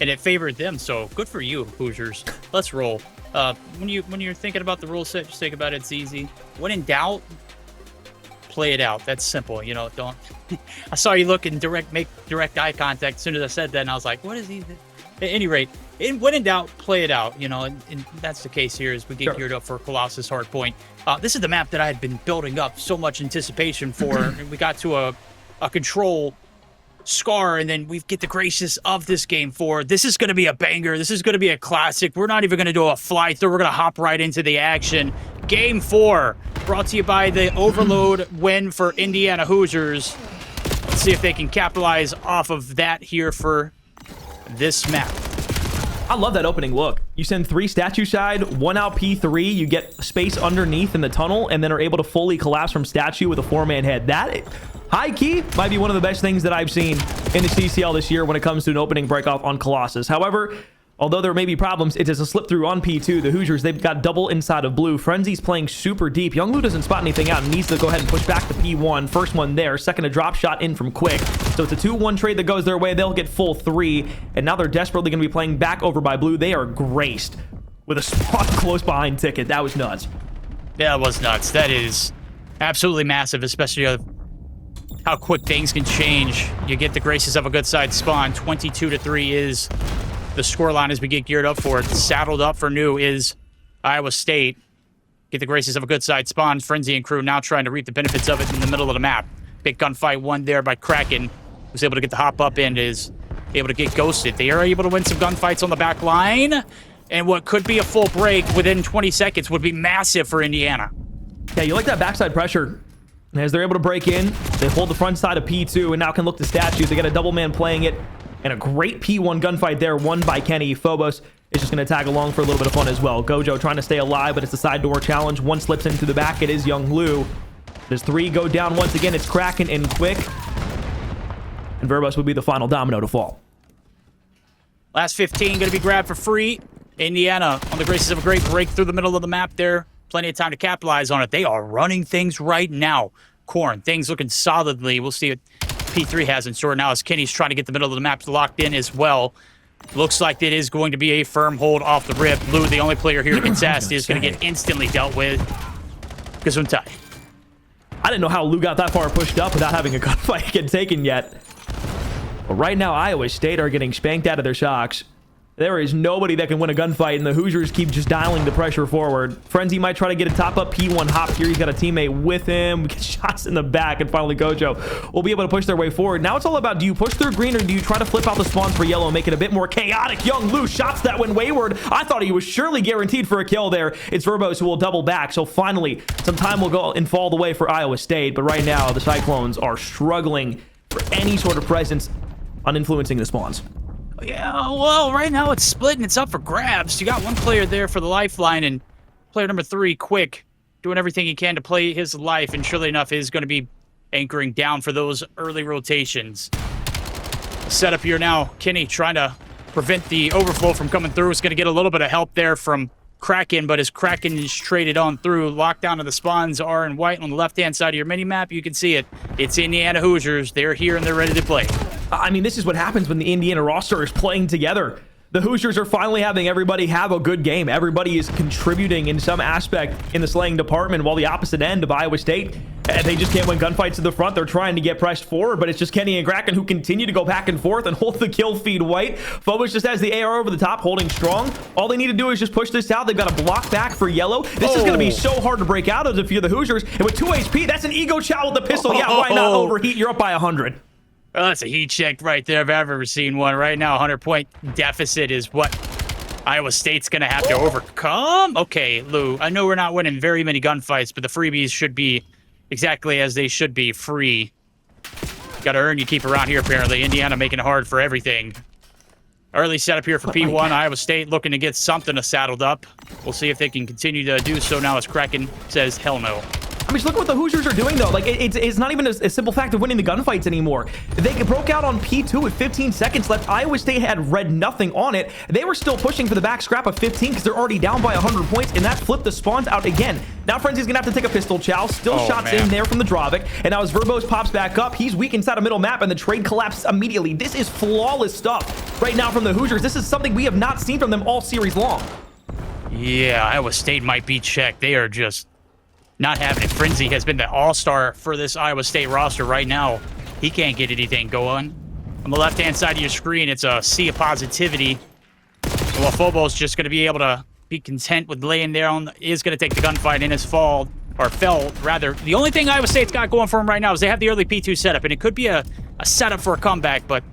and it favored them. So good for you, Hoosiers. Let's roll. When you're thinking about the rule set, just think about it. It's easy. When in doubt, play it out. That's simple. You know, don't. I saw you look and make direct eye contact as soon as I said that, and I was like, what is he? At any rate, when in doubt, play it out. You know, and that's the case here as we get geared up for Colossus Hardpoint. This is the map that I had been building up so much anticipation for. And we got to a control scar, and then we get the graces of this game 4. This is going to be a banger. This is going to be a classic. We're not even going to do a fly through. We're going to hop right into the action. Game 4 brought to you by the overload win for Indiana Hoosiers. Let's see if they can capitalize off of that here for this map. I love that opening look. You send 3 statue side, 1 out P3, you get space underneath in the tunnel, and then are able to fully collapse from statue with a 4-man head. That, high key, might be one of the best things that I've seen in the CCL this year when it comes to an opening breakoff on Colossus. However, although there may be problems, it is a slip through on P2. The Hoosiers, they've got double inside of blue. Frenzy's playing super deep. Younglu doesn't spot anything out and needs to go ahead and push back the P1. First one there. Second, a drop shot in from Quick. So it's a 2-1 trade that goes their way. They'll get full 3. And now they're desperately going to be playing back over by blue. They are graced with a spot close behind Ticket. That was nuts. That was nuts. That is absolutely massive, especially how quick things can change. You get the graces of a good side spawn. 22-3 is the scoreline as we get geared up for it. Saddled up for new is Iowa State. Get the graces of a good side spawn. Frenzy and crew now trying to reap the benefits of it in the middle of the map. Big gunfight won there by Kraken. Was able to get the hop up and is able to get ghosted. They are able to win some gunfights on the back line. And what could be a full break within 20 seconds would be massive for Indiana. Yeah, you like that backside pressure. As they're able to break in, they hold the front side of P2 and now can look to statues. They got a double man playing it. And a great P1 gunfight there, won by Kenny. Phobos is just going to tag along for a little bit of fun as well. Gojo trying to stay alive, but it's a side door challenge. One slips into the back. It is Young Lu. There's 3 go down once again. It's Kraken and Quick. And Verbos would be the final domino to fall. Last 15 going to be grabbed for free. Indiana on the graces of a great break through the middle of the map there. Plenty of time to capitalize on it. They are running things right now. Corn, things looking solidly. We'll see what P3 has in store now as Kenny's trying to get the middle of the map locked in as well. Looks like it is going to be a firm hold off the rip. Blue, the only player here to contest, is going to get instantly dealt with. Gesundheit. I didn't know how Lou got that far pushed up without having a gunfight get taken yet. But right now, Iowa State are getting spanked out of their socks. There is nobody that can win a gunfight, and the Hoosiers keep just dialing the pressure forward. Frenzy might try to get a top-up P1 hop here. He's got a teammate with him. We get shots in the back, and finally Gojo will be able to push their way forward. Now it's all about, do you push through green, or do you try to flip out the spawns for yellow and make it a bit more chaotic? Young Lu shots that went wayward. I thought he was surely guaranteed for a kill there. It's Verbos who will double back, so finally some time will go and fall the way for Iowa State. But right now, the Cyclones are struggling for any sort of presence on influencing the spawns. Yeah, well, right now it's split and it's up for grabs. You got one player there for the lifeline, and player number 3, Quick, doing everything he can to play his life, and surely enough is going to be anchoring down for those early rotations. Set up here now. Kenny trying to prevent the overflow from coming through. Is going to get a little bit of help there from Kraken, but as Kraken is traded on through, lockdown of the spawns are in white on the left-hand side of your mini-map. You can see it. It's Indiana Hoosiers. They're here and they're ready to play. I mean, this is what happens when the Indiana roster is playing together. The Hoosiers are finally having everybody have a good game. Everybody is contributing in some aspect in the slaying department, while the opposite end of Iowa State, they just can't win gunfights to the front. They're trying to get pressed forward, but it's just Kenny and Kraken who continue to go back and forth and hold the kill feed white. Phobos just has the AR over the top, holding strong. All they need to do is just push this out. They've got a block back for yellow. This is going to be so hard to break out of if you're the Hoosiers. And with 2 HP, that's an ego chow with the pistol. Yeah, why not overheat? You're up by 100. Well, that's a heat check right there if I've ever seen one. Right now, 100-point deficit is what Iowa State's going to have to overcome. Okay, Lou, I know we're not winning very many gunfights, but the freebies should be exactly as they should be, free. Got to earn your keep around here, apparently. Indiana making it hard for everything. Early setup here for P1. Iowa State looking to get something saddled up. We'll see if they can continue to do so now as Kraken says hell no. I mean, just look at what the Hoosiers are doing, though. Like, it's not even a simple fact of winning the gunfights anymore. They broke out on P2 with 15 seconds left. Iowa State had read nothing on it. They were still pushing for the back scrap of 15 because they're already down by 100 points, and that flipped the spawns out again. Now Frenzy's going to have to take a pistol chow. Still shots in there from the Dravik. And now as Verbos pops back up, he's weak inside a middle map, and the trade collapses immediately. This is flawless stuff right now from the Hoosiers. This is something we have not seen from them all series long. Yeah, Iowa State might be checked. They are just not having it. Frenzy has been the all-star for this Iowa State roster right now. He can't get anything going. On the left-hand side of your screen, it's a sea of positivity. Well, Phobos just going to be able to be content with laying down, is going to take the gunfight in his fall, or fell, rather. The only thing Iowa State's got going for him right now is they have the early P2 setup, and it could be a setup for a comeback, but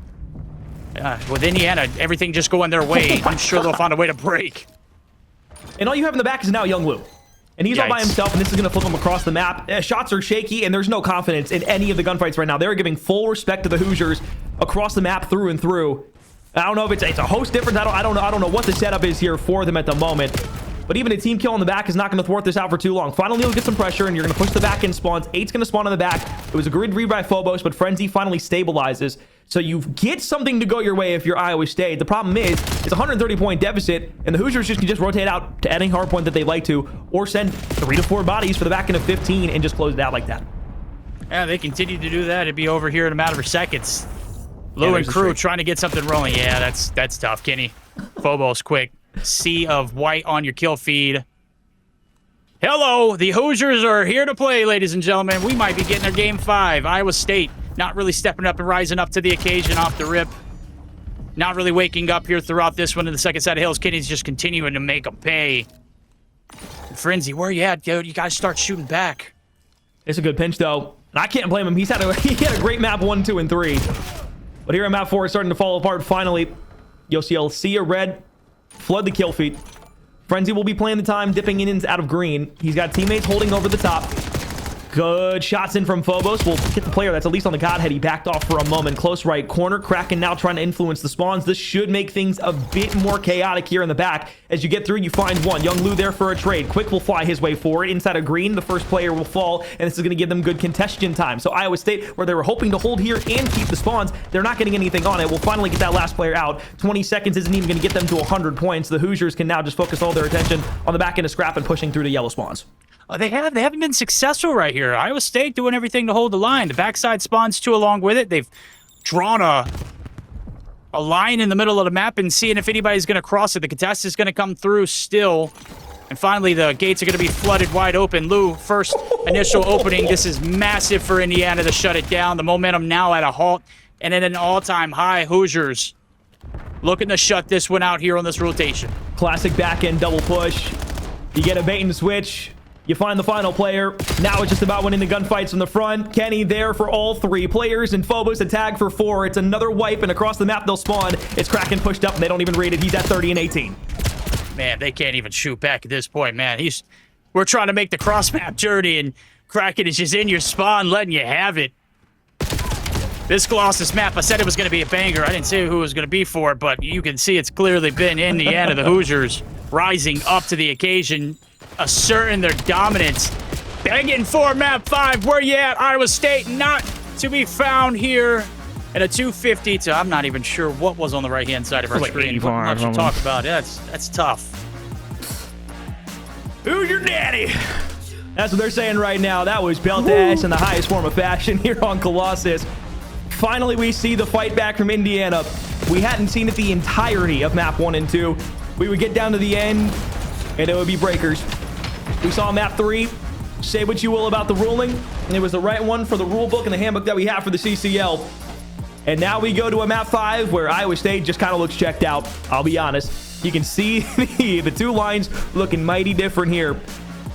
with Indiana, everything just going their way, I'm sure they'll find a way to break. And all you have in the back is now Young Lou. And he's all by himself, and this is going to flip him across the map. Shots are shaky, and there's no confidence in any of the gunfights right now. They're giving full respect to the Hoosiers across the map through and through. I don't know if it's a host difference. I don't know what the setup is here for them at the moment. But even a team kill in the back is not going to thwart this out for too long. Finally, you'll get some pressure, and you're going to push the back in spawns. 8's going to spawn in the back. It was a grid read by Phobos, but Frenzy finally stabilizes. So you get something to go your way if you're Iowa State. The problem is, it's a 130-point deficit, and the Hoosiers can just rotate out to any hard point that they like to, or send 3 to 4 bodies for the back end of 15 and just close it out like that. Yeah, they continue to do that. It'd be over here in a matter of seconds. Lou and crew trying to get something rolling. Yeah, that's tough, Kenny. Phobos, quick. Sea of white on your kill feed. Hello, the Hoosiers are here to play, ladies and gentlemen. We might be getting our game 5. Iowa State not really stepping up and rising up to the occasion off the rip. Not really waking up here throughout this one in the second side of hills. Kenny's just continuing to make them pay. Frenzy, where you at, dude? You guys start shooting back. It's a good pinch, though. And I can't blame him. He had a great map 1, 2, and 3. But here in map 4, it's starting to fall apart finally. You'll see a red flood the kill feed. Frenzy will be playing the time, dipping in and out of green. He's got teammates holding over the top. Good shots in from Phobos. We'll get the player that's at least on the Godhead. He backed off for a moment. Close right corner. Kraken now trying to influence the spawns. This should make things a bit more chaotic here in the back. As you get through, you find one. Young Lou there for a trade. Quick will fly his way forward. Inside of green, the first player will fall, and this is going to give them good congestion time. So Iowa State, where they were hoping to hold here and keep the spawns, they're not getting anything on it. We'll finally get that last player out. 20 seconds isn't even going to get them to 100 points. The Hoosiers can now just focus all their attention on the back end of scrap and pushing through the yellow spawns. They haven't been successful right here. Iowa State doing everything to hold the line. The backside spawns too along with it. They've drawn a line in the middle of the map and seeing if anybody's going to cross it. The contest is going to come through still. And finally, the gates are going to be flooded wide open. Lou, first initial opening. This is massive for Indiana to shut it down. The momentum now at a halt. And at an all-time high, Hoosiers looking to shut this one out here on this rotation. Classic back-end double push. You get a bait and switch. You find the final player. Now it's just about winning the gunfights from the front. Kenny there for all 3 players, and Phobos a tag for 4. It's another wipe, and across the map they'll spawn. It's Kraken pushed up, and they don't even rate it. He's at 30 and 18. Man, they can't even shoot back at this point, man. We're trying to make the cross-map journey, and Kraken is just in your spawn, letting you have it. This Colossus map, I said it was going to be a banger. I didn't say who it was going to be for it, but you can see it's clearly been Indiana, the Hoosiers, rising up to the occasion, asserting their dominance. Begging for map 5. Where you at, Iowa State? Not to be found here. At a 250 to, I'm not even sure what was on the right-hand side of our screen. What much to talk about. That's tough. Who's your daddy? That's what they're saying right now. That was belt ass in the highest form of fashion here on Colossus. Finally, we see the fight back from Indiana. We hadn't seen it the entirety of map 1 and 2. We would get down to the end, and it would be breakers. We saw map 3. Say what you will about the ruling. It was the right one for the rule book and the handbook that we have for the CCL. And now we go to a map 5 where Iowa State just kind of looks checked out. I'll be honest. You can see the two lines looking mighty different here.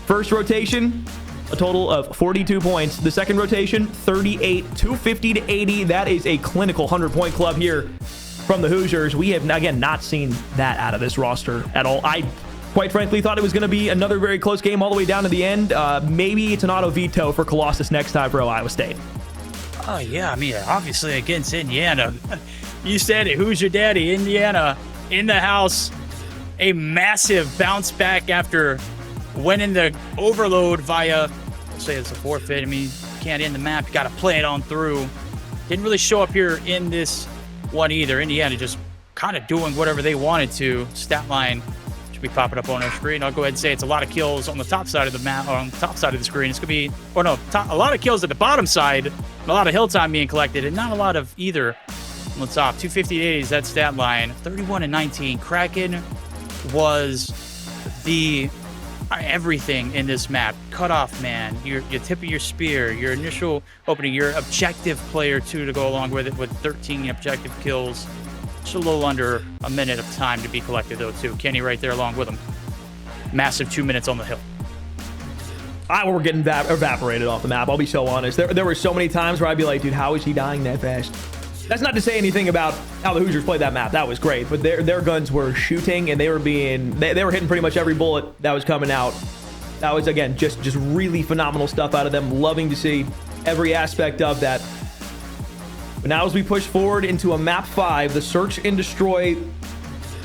First rotation, a total of 42 points. The second rotation, 38, 250 to 80. That is a clinical 100-point club here from the Hoosiers. We have, again, not seen that out of this roster at all. I, quite frankly, thought it was going to be another very close game all the way down to the end. Maybe it's an auto veto for Colossus next time for Iowa State. Oh, yeah. I mean, obviously against Indiana. You said it. Who's your daddy? Indiana in the house. A massive bounce back after winning the overload via, let's say it's a forfeit. I mean, you can't end the map. You got to play it on through. Didn't really show up here in this one either. Indiana just kind of doing whatever they wanted to. Stat line should be popping up on our screen. I'll go ahead and say it's a lot of kills on the top side of the map, or on the top side of the screen. It's going to be, or no, a lot of kills at the bottom side, a lot of hill time being collected, and not a lot of either on the top. 258 is that stat line. 31 and 19. Kraken was the everything in this map. Cutoff man, your tip of your spear, your initial opening, your objective player too to go along with it, with 13 objective kills. Just a little under a minute of time to be collected though too. Kenny right there along with him. Massive 2 minutes on the hill. We're getting evaporated off the map. I'll be so honest. There were so many times where I'd be like, dude, how is he dying that fast? That's not to say anything about how the Hoosiers played that map. That was great, but their guns were shooting and they were hitting pretty much every bullet that was coming out. That was, again, just really phenomenal stuff out of them. Loving to see every aspect of that. But now as we push forward into a map 5, the search and destroy.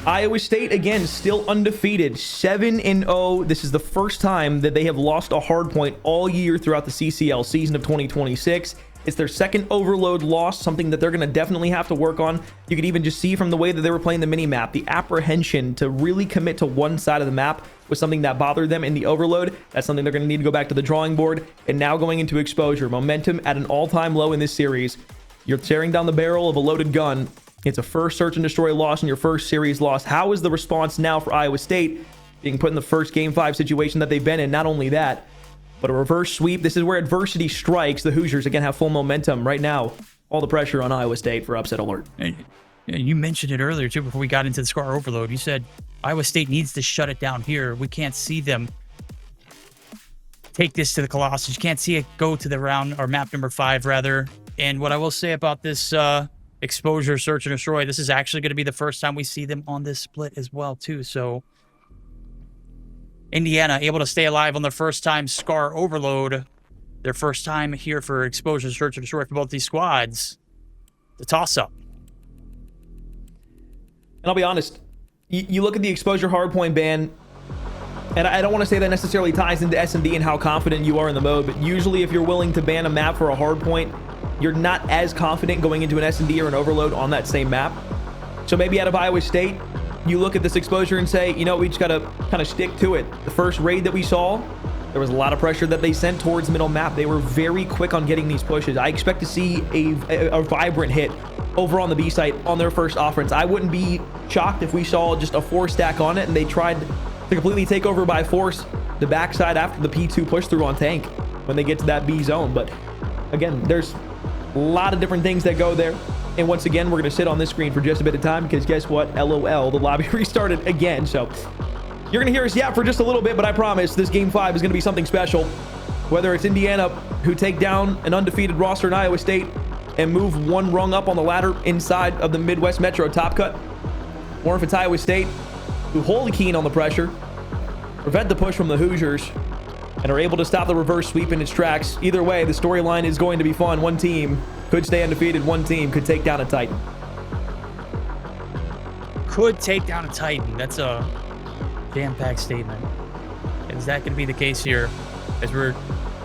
Iowa State, again, still undefeated, 7-0. This is the first time that they have lost a hard point all year throughout the CCL season of 2026. It's their second overload loss, something that they're going to definitely have to work on. You could even just see from the way that they were playing the mini-map, the apprehension to really commit to one side of the map was something that bothered them in the overload. That's something they're going to need to go back to the drawing board. And now going into exposure, momentum at an all-time low in this series. You're staring down the barrel of a loaded gun. It's a first search and destroy loss and your first series loss. How is the response now for Iowa State being put in the first Game 5 situation that they've been in? Not only that, but a reverse sweep. This is where adversity strikes. The Hoosiers, again, have full momentum right now. All the pressure on Iowa State for upset alert. You mentioned it earlier, too, before we got into the score overload. You said Iowa State needs to shut it down here. We can't see them take this to the Colossus. You can't see it go to the round, or map number 5, rather. And what I will say about this exposure, search, and destroy, this is actually going to be the first time we see them on this split as well, too. So Indiana able to stay alive on their first time Scar overload. Their first time here for exposure, search, and destroy for both these squads. The toss-up. And I'll be honest, you look at the exposure hardpoint ban, and I don't want to say that necessarily ties into S&D and how confident you are in the mode, but usually if you're willing to ban a map for a hardpoint, you're not as confident going into an S&D or an overload on that same map. So maybe out of Iowa State, you look at this exposure and say, you know, we just got to kind of stick to it. The first raid that we saw, there was a lot of pressure that they sent towards middle map. They were very quick on getting these pushes. I expect to see a vibrant hit over on the B site on their first offense. I wouldn't be shocked if we saw just a 4-stack on it and they tried to completely take over by force the backside after the P2 push through on tank when they get to that B zone. But again, there's a lot of different things that go there. And once again, we're going to sit on this screen for just a bit of time because guess what? LOL, the lobby restarted again. So you're going to hear us yap for just a little bit, but I promise this Game 5 is going to be something special. Whether it's Indiana, who take down an undefeated roster in Iowa State and move one rung up on the ladder inside of the Midwest Metro top cut, or if it's Iowa State, who hold keen on the pressure, prevent the push from the Hoosiers, and are able to stop the reverse sweep in its tracks. Either way, the storyline is going to be fun. One team could stay undefeated. One team could take down a Titan. Could take down a Titan. That's a jam-packed statement. Is that going to be the case here? As we're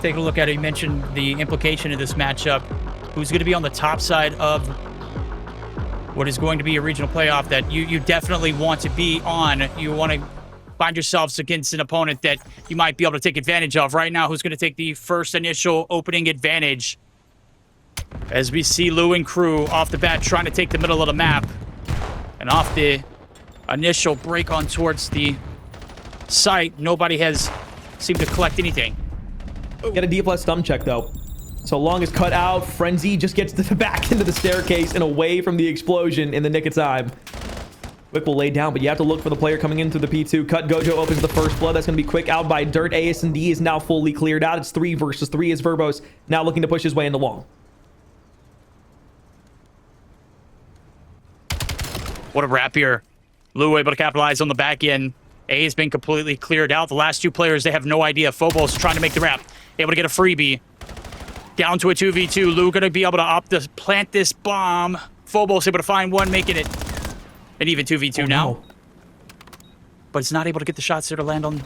taking a look at it, you mentioned the implication of this matchup. Who's going to be on the top side of what is going to be a regional playoff that you definitely want to be on. You want to find yourselves against an opponent that you might be able to take advantage of. Right now, who's going to take the first initial opening advantage? As we see Lou and crew off the bat trying to take the middle of the map. And off the initial break on towards the site, nobody has seemed to collect anything. Get a D plus thumb check, though. So long as cut out, Frenzy just gets to the back into the staircase and away from the explosion in the nick of time. Quick will lay down, but you have to look for the player coming in through the P2. Cut Gojo opens the first blood. That's going to be quick out by Dirt. AS&D is now fully cleared out. It's 3 versus 3 as Verbos now looking to push his way into long. What a wrap here. Lou able to capitalize on the back end. A has been completely cleared out. The last 2 players, they have no idea. Phobos trying to make the wrap. Able to get a freebie. Down to a 2v2. Lou going to be able to opt to plant this bomb. Phobos able to find one, making it an even 2v2 now. No. But it's not able to get the shots there to land on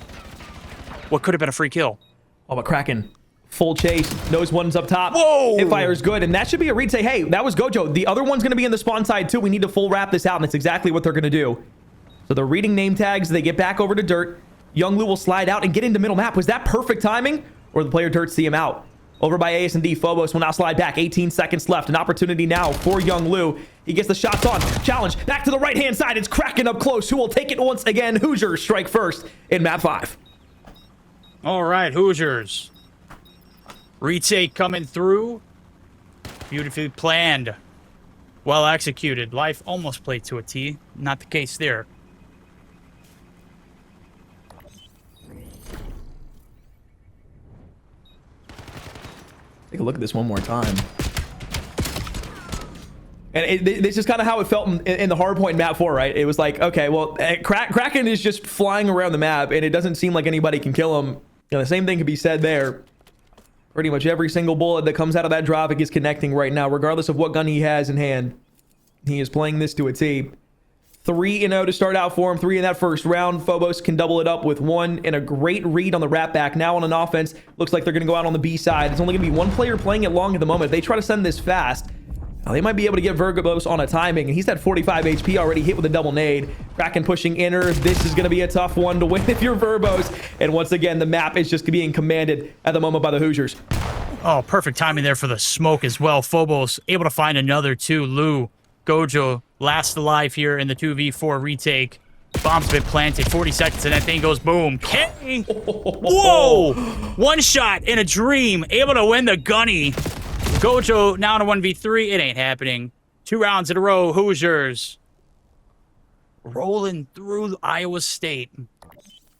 what could have been a free kill. Oh, but Kraken. Full chase. Knows one's up top. Whoa! Hip fire is good. And that should be a read. Say, hey, that was Gojo. The other one's going to be in the spawn side too. We need to full wrap this out. And that's exactly what they're going to do. So they're reading name tags. They get back over to Dirt. Young Lou will slide out and get into middle map. Was that perfect timing? Or the player Dirt see him out? Over by AS&D. Phobos will now slide back. 18 seconds left. An opportunity now for Young Lou. He gets the shots on. Challenge. Back to the right-hand side. It's Kraken up close. Who will take it once again? Hoosiers strike first in map 5. All right, Hoosiers. Retake coming through. Beautifully planned. Well executed. Life almost played to a T. Not the case there. Take a look at this one more time. And this is kind of how it felt in the hardpoint map 4, right? It was like, okay, well, Kraken is just flying around the map, and it doesn't seem like anybody can kill him. You know, the same thing could be said there. Pretty much every single bullet that comes out of that drop, it is connecting right now, regardless of what gun he has in hand. He is playing this to a T. 3-0 to start out for him. 3 in that first round. Phobos can double it up with 1 and a great read on the wrap back. Now on an offense, looks like they're going to go out on the B side. It's only going to be 1 player playing it long at the moment. If they try to send this fast, they might be able to get Verbos on a timing. And he's at 45 HP already, hit with a double nade. Kraken pushing inner. This is going to be a tough one to win if you're Verbos. And once again, the map is just being commanded at the moment by the Hoosiers. Oh, perfect timing there for the smoke as well. Phobos able to find another 2. Lou, Gojo, last alive here in the 2v4 retake. Bomb's been planted. 40 seconds and that thing goes boom. King! Whoa! 1 shot in a dream. Able to win the gunny. Gojo now in a 1v3. It ain't happening. 2 rounds in a row. Hoosiers rolling through Iowa State.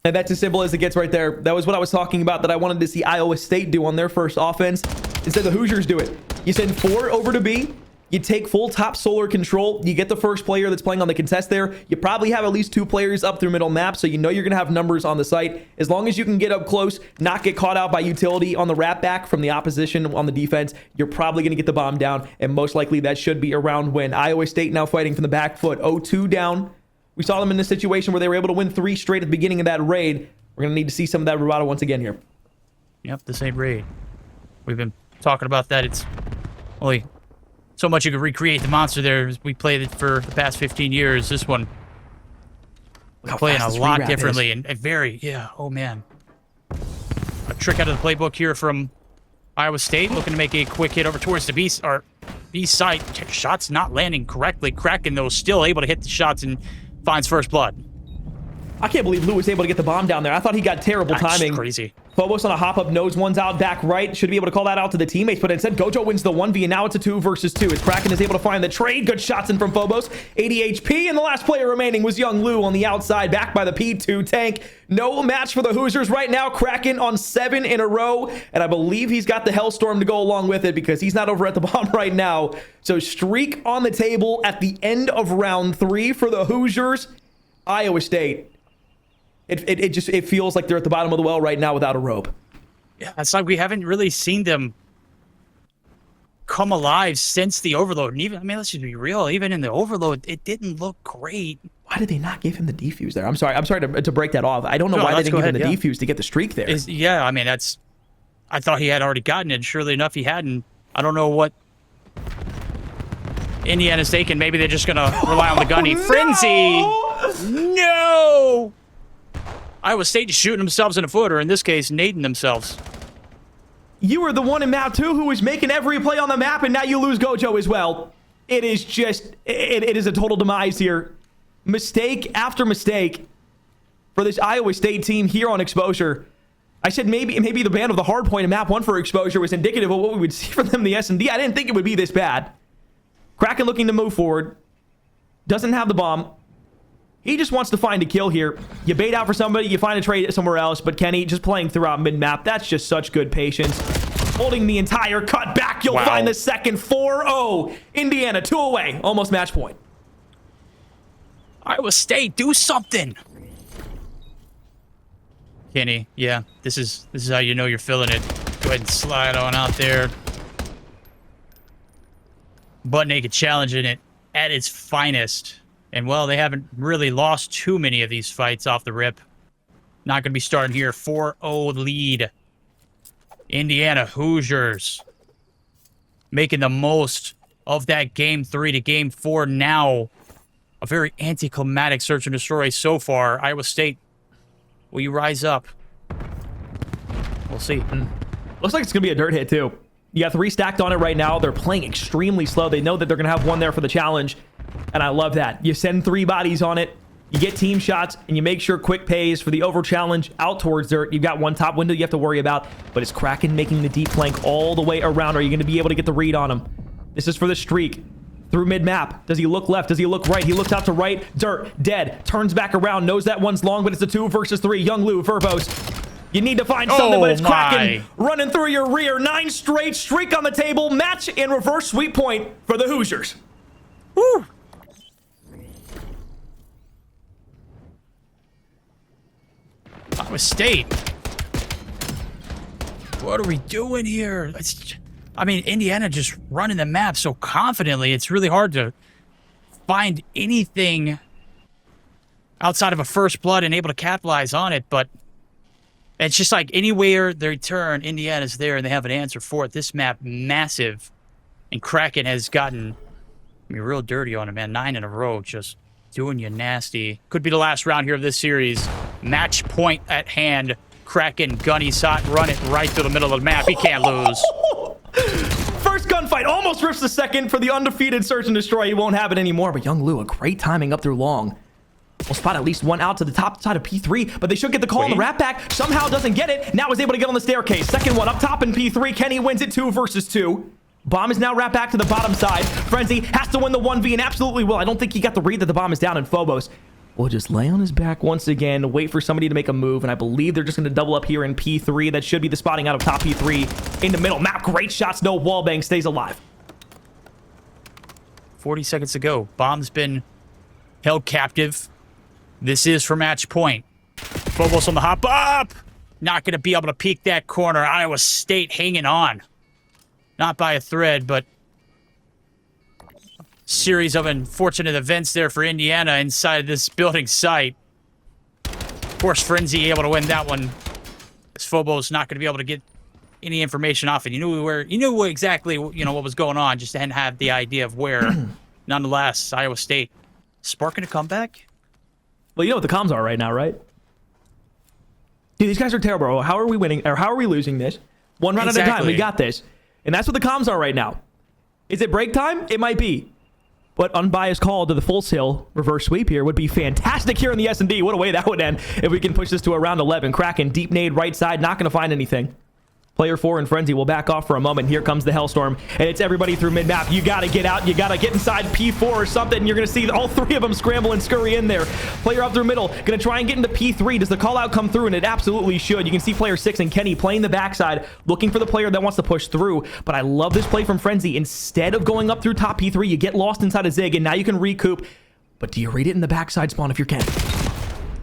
And that's as simple as it gets right there. That was what I was talking about that I wanted to see Iowa State do on their first offense. Instead, the Hoosiers do it. You send 4 over to B. You take full top solar control. You get the first player that's playing on the contest there. You probably have at least 2 players up through middle map, so you know you're going to have numbers on the site. As long as you can get up close, not get caught out by utility on the wrap back from the opposition on the defense, you're probably going to get the bomb down, and most likely that should be a round win. Iowa State now fighting from the back foot. 0-2 down. We saw them in this situation where they were able to win 3 straight at the beginning of that raid. We're going to need to see some of that bravado once again here. Yep, the same raid. We've been talking about that. It's only so much you can recreate the monster there. We played it for the past 15 years. This one, we're playing a lot differently and very, yeah, oh man. A trick out of the playbook here from Iowa State, looking to make a quick hit over towards the B side. Shots not landing correctly. Kraken, though, still able to hit the shots and finds first blood. I can't believe Lou was able to get the bomb down there. I thought he got terrible timing. Crazy. Phobos on a hop-up, knows one's out back right. Should be able to call that out to the teammates, but instead Gojo wins the 1v, and now it's a 2 versus 2. As Kraken is able to find the trade. Good shots in from Phobos. 80 HP, and the last player remaining was Young Lou on the outside, backed by the P2 tank. No match for the Hoosiers right now. Kraken on 7 in a row, and I believe he's got the Hellstorm to go along with it because he's not over at the bomb right now. So streak on the table at the end of round 3 for the Hoosiers. Iowa State. It feels like they're at the bottom of the well right now without a rope. Yeah, it's like we haven't really seen them come alive since the overload. And even, I mean, let's just be real. Even in the overload, it didn't look great. Why did they not give him the defuse there? I'm sorry to break that off. I don't know why they didn't give him the defuse to get the streak there. Yeah, I mean, I thought he had already gotten it. Surely enough, he hadn't. I don't know what Indiana's taking. Maybe they're just going to rely on the gunny. No! Frenzy! No! Iowa State just shooting themselves in the foot, or in this case, nading themselves. You were the one in map 2 who was making every play on the map, and now you lose Gojo as well. It is just, it is a total demise here. Mistake after mistake for this Iowa State team here on Exposure. I said maybe the ban of the hard point in map 1 for Exposure was indicative of what we would see from them in the S&D. I didn't think it would be this bad. Kraken looking to move forward. Doesn't have the bomb. He just wants to find a kill here. You bait out for somebody, you find a trade somewhere else, but Kenny just playing throughout mid-map. That's just such good patience. Holding the entire cut back. You'll find the second. 4-0. Indiana, 2 away. Almost match point. Iowa State, do something. Kenny, yeah, this is how you know you're feeling it. Go ahead and slide on out there. Butt naked challenging it at its finest. And, well, they haven't really lost too many of these fights off the rip. Not going to be starting here. 4-0 lead. Indiana Hoosiers making the most of that Game 3 to Game 4 now. A very anticlimactic search and destroy so far. Iowa State, will you rise up? We'll see. Looks like it's going to be a dirt hit, too. You got 3 stacked on it right now. They're playing extremely slow. They know that they're going to have 1 there for the challenge. And I love that. You send 3 bodies on it. You get team shots, and you make sure quick pays for the over challenge out towards dirt. You've got 1 top window you have to worry about. But it's Kraken making the deep flank all the way around. Are you going to be able to get the read on him? This is for the streak. Through mid-map. Does he look left? Does he look right? He looks out to right. Dirt. Dead. Turns back around. Knows that one's long, but it's a 2 versus 3. Young Lou, Verbose. You need to find something, but it's Kraken running through your rear. 9 straight. Streak on the table. Match and reverse sweep point for the Hoosiers. Woo! Iowa State. What are we doing here? I mean, Indiana just running the map so confidently. It's really hard to find anything outside of a first blood and able to capitalize on it. But it's just like anywhere they turn, Indiana's there and they have an answer for it. This map, massive. And Kraken has gotten, I mean, real dirty on it, man. 9 in a row, just doing you nasty. Could be the last round here of this series. Match point at hand. Kraken, gunny shot, run it right through the middle of the map. He can't lose. First gunfight almost rips the second for the undefeated search and destroy. He won't have it anymore, but Young Lou, a great timing up through long. We'll spot at least 1 out to the top side of P3, but they should get the call on the wrap back. Somehow doesn't get it. Now is able to get on the staircase. Second one up top in P3. Kenny wins it 2 versus 2. Bomb is now wrapped back to the bottom side. Frenzy has to win the 1v and absolutely will. I don't think he got the read that the bomb is down, and Phobos will just lay on his back once again, wait for somebody to make a move, and I believe they're just going to double up here in P3. That should be the spotting out of top P3 in the middle. Map, great shots, no wallbang, stays alive. 40 seconds to go. Bomb's been held captive. This is for match point. Phobos on the hop up. Not going to be able to peek that corner. Iowa State hanging on. Not by a thread, but series of unfortunate events there for Indiana inside of this building site. Of course, Frenzy able to win that one. As Phobos not going to be able to get any information off it. You knew exactly what was going on, just didn't have the idea of where. Nonetheless, Iowa State sparking a comeback. Well, you know what the comms are right now, right? Dude, these guys are terrible. How are we winning, or how are we losing this? 1 round at a time. We got this. And that's what the comms are right now. Is it break time? It might be. But unbiased call to the full sail reverse sweep here would be fantastic here in the S&D. What a way that would end if we can push this to around 11. Kraken, deep nade right side, not going to find anything. Player 4 and Frenzy will back off for a moment. Here comes the Hellstorm, and it's everybody through mid-map. You got to get out. You got to get inside P4 or something, and you're going to see all 3 of them scramble and scurry in there. Player up through middle, going to try and get into P3. Does the call-out come through? And it absolutely should. You can see player 6 and Kenny playing the backside, looking for the player that wants to push through. But I love this play from Frenzy. Instead of going up through top P3, you get lost inside a Zig, and now you can recoup. But do you read it in the backside spawn if you're Kenny?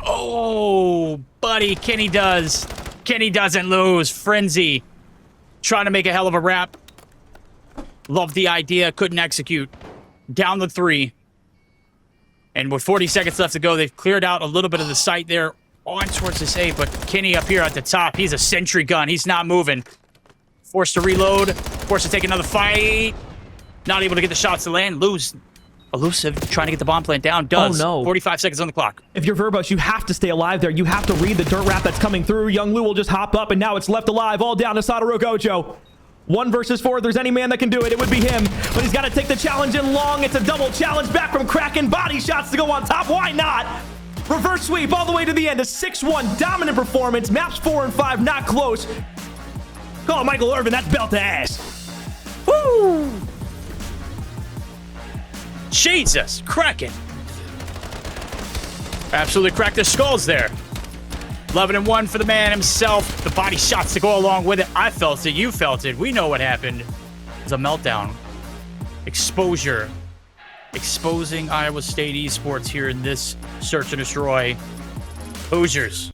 Oh, buddy, Kenny does. Kenny doesn't lose. Frenzy trying to make a hell of a wrap. Loved the idea, couldn't execute. Down the 3. And with 40 seconds left to go, they've cleared out a little bit of the site there on towards this A, but Kenny up here at the top, he's a sentry gun. He's not moving. Forced to reload, forced to take another fight. Not able to get the shots to land. Lose Elusive trying to get the bomb plant down. Does. Oh, no. 45 seconds on the clock. If you're Verbos, you have to stay alive there. You have to read the dirt wrap that's coming through. Young Lou will just hop up, and now it's left alive, all down to Satoru Gojo. 1 versus 4. If there's any man that can do it, it would be him. But he's got to take the challenge in long. It's a double challenge back from Kraken. Body shots to go on top. Why not? Reverse sweep all the way to the end. A 6-1 dominant performance. Maps 4 and 5 not close. Call it Michael Irvin. That's belt to ass. Woo! Jesus, Kraken. Absolutely cracked their skulls there. 11-1 for the man himself. The body shots to go along with it. I felt it. You felt it. We know what happened. It was a meltdown. Exposure. Exposing Iowa State Esports here in this Search and Destroy. Hoosiers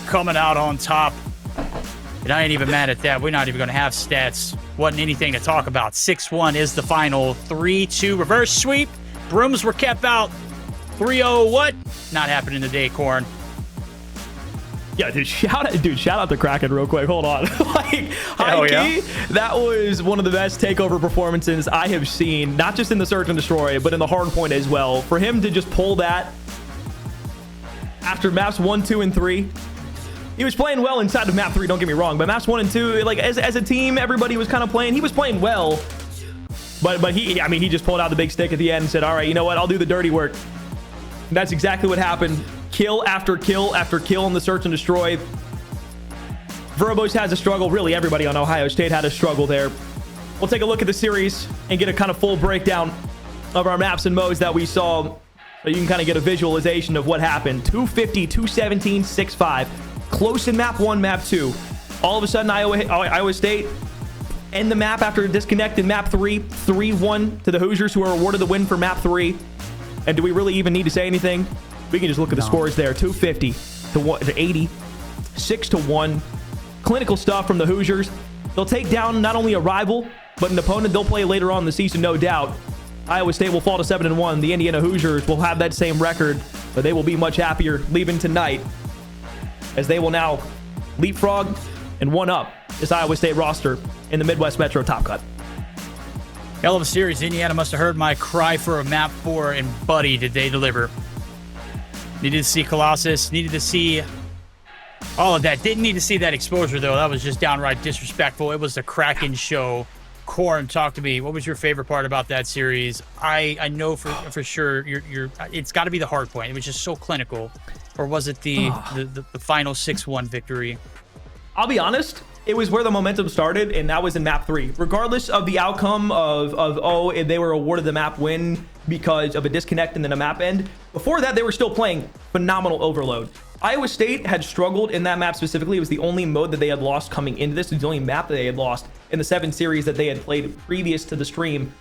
coming out on top. And I ain't even mad at that. We're not even going to have stats. Wasn't anything to talk about. 6-1 is the final. 3-2 reverse sweep. Brooms were kept out. 3-0 what? Not happening today, Corn. Yeah, dude, shout out to Kraken real quick. Hold on. Like, high key, that was one of the best takeover performances I have seen, not just in the Search and Destroy, but in the hard point as well. For him to just pull that after maps 1, 2, and 3. He was playing well inside of map 3, don't get me wrong, but maps 1 and 2, like as a team, everybody was kind of playing. He was playing well, but he just pulled out the big stick at the end and said, all right, you know what? I'll do the dirty work. And that's exactly what happened. Kill after kill after kill in the Search and Destroy. Verbos has a struggle. Really, everybody on Ohio State had a struggle there. We'll take a look at the series and get a kind of full breakdown of our maps and modes that we saw, so you can kind of get a visualization of what happened. 250, 217, 6-5. Close in map 1, map 2. All of a sudden, Iowa State end the map after a disconnect in map 3. 3-1 to the Hoosiers, who are awarded the win for map 3. And do we really even need to say anything? We can just look at the scores there. 250 to 80. 6-1. Clinical stuff from the Hoosiers. They'll take down not only a rival, but an opponent they'll play later on in the season, no doubt. Iowa State will fall to 7-1. The Indiana Hoosiers will have that same record, but they will be much happier leaving tonight, as they will now leapfrog and one-up this Iowa State roster in the Midwest Metro Top Cut. Hell of a series. Indiana must have heard my cry for a map 4, and buddy, did they deliver. Needed to see Colossus. Needed to see all of that. Didn't need to see that exposure, though. That was just downright disrespectful. It was the Kraken show. Corn, talk to me. What was your favorite part about that series? I know for sure it's got to be the hard point. It was just so clinical. Or was it the final 6-1 victory? I'll be honest. It was where the momentum started, and that was in map 3. Regardless of the outcome if they were awarded the map win because of a disconnect and then a map end, before that, they were still playing phenomenal overload. Iowa State had struggled in that map specifically. It was the only mode that they had lost coming into this. It was the only map that they had lost in the 7 series that they had played previous to the stream.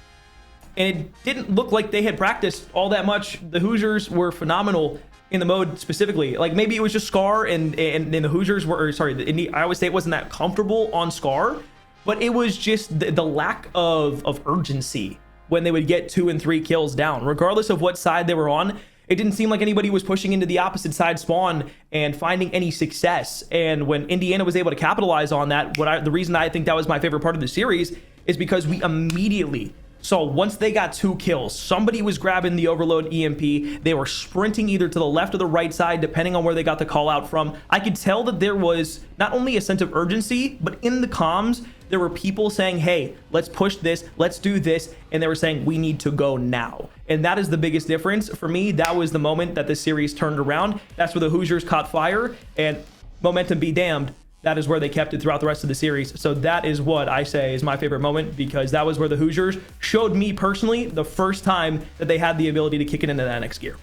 And it didn't look like they had practiced all that much. The Hoosiers were phenomenal in the mode specifically. Like, maybe it was just Scar and the Hoosiers were, or sorry, Iowa State wasn't that comfortable on Scar, but it was just the lack of urgency when they would get 2 and 3 kills down. Regardless of what side they were on, it didn't seem like anybody was pushing into the opposite side spawn and finding any success. And when Indiana was able to capitalize on that, the reason I think that was my favorite part of the series is because we immediately saw, once they got 2 kills, somebody was grabbing the overload EMP. They were sprinting either to the left or the right side, depending on where they got the call out from. I could tell that there was not only a sense of urgency, but in the comms, there were people saying, hey, let's push this, let's do this. And they were saying, we need to go now. And that is the biggest difference. For me, that was the moment that the series turned around. That's where the Hoosiers caught fire, and momentum be damned. That is where they kept it throughout the rest of the series. So that is what I say is my favorite moment, because that was where the Hoosiers showed me personally the first time that they had the ability to kick it into that next gear.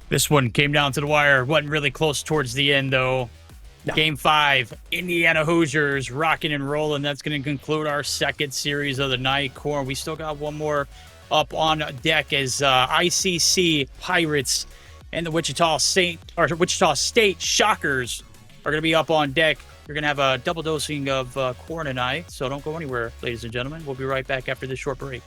This one came down to the wire. Wasn't really close towards the end, though. No. Game 5, Indiana Hoosiers rocking and rolling. That's going to conclude our second series of the night. Corn, we still got one more up on deck as ICC Pirates and the Wichita State Shockers are going to be up on deck. You're going to have a double dosing of Corn and I, so don't go anywhere, ladies and gentlemen. We'll be right back after this short break.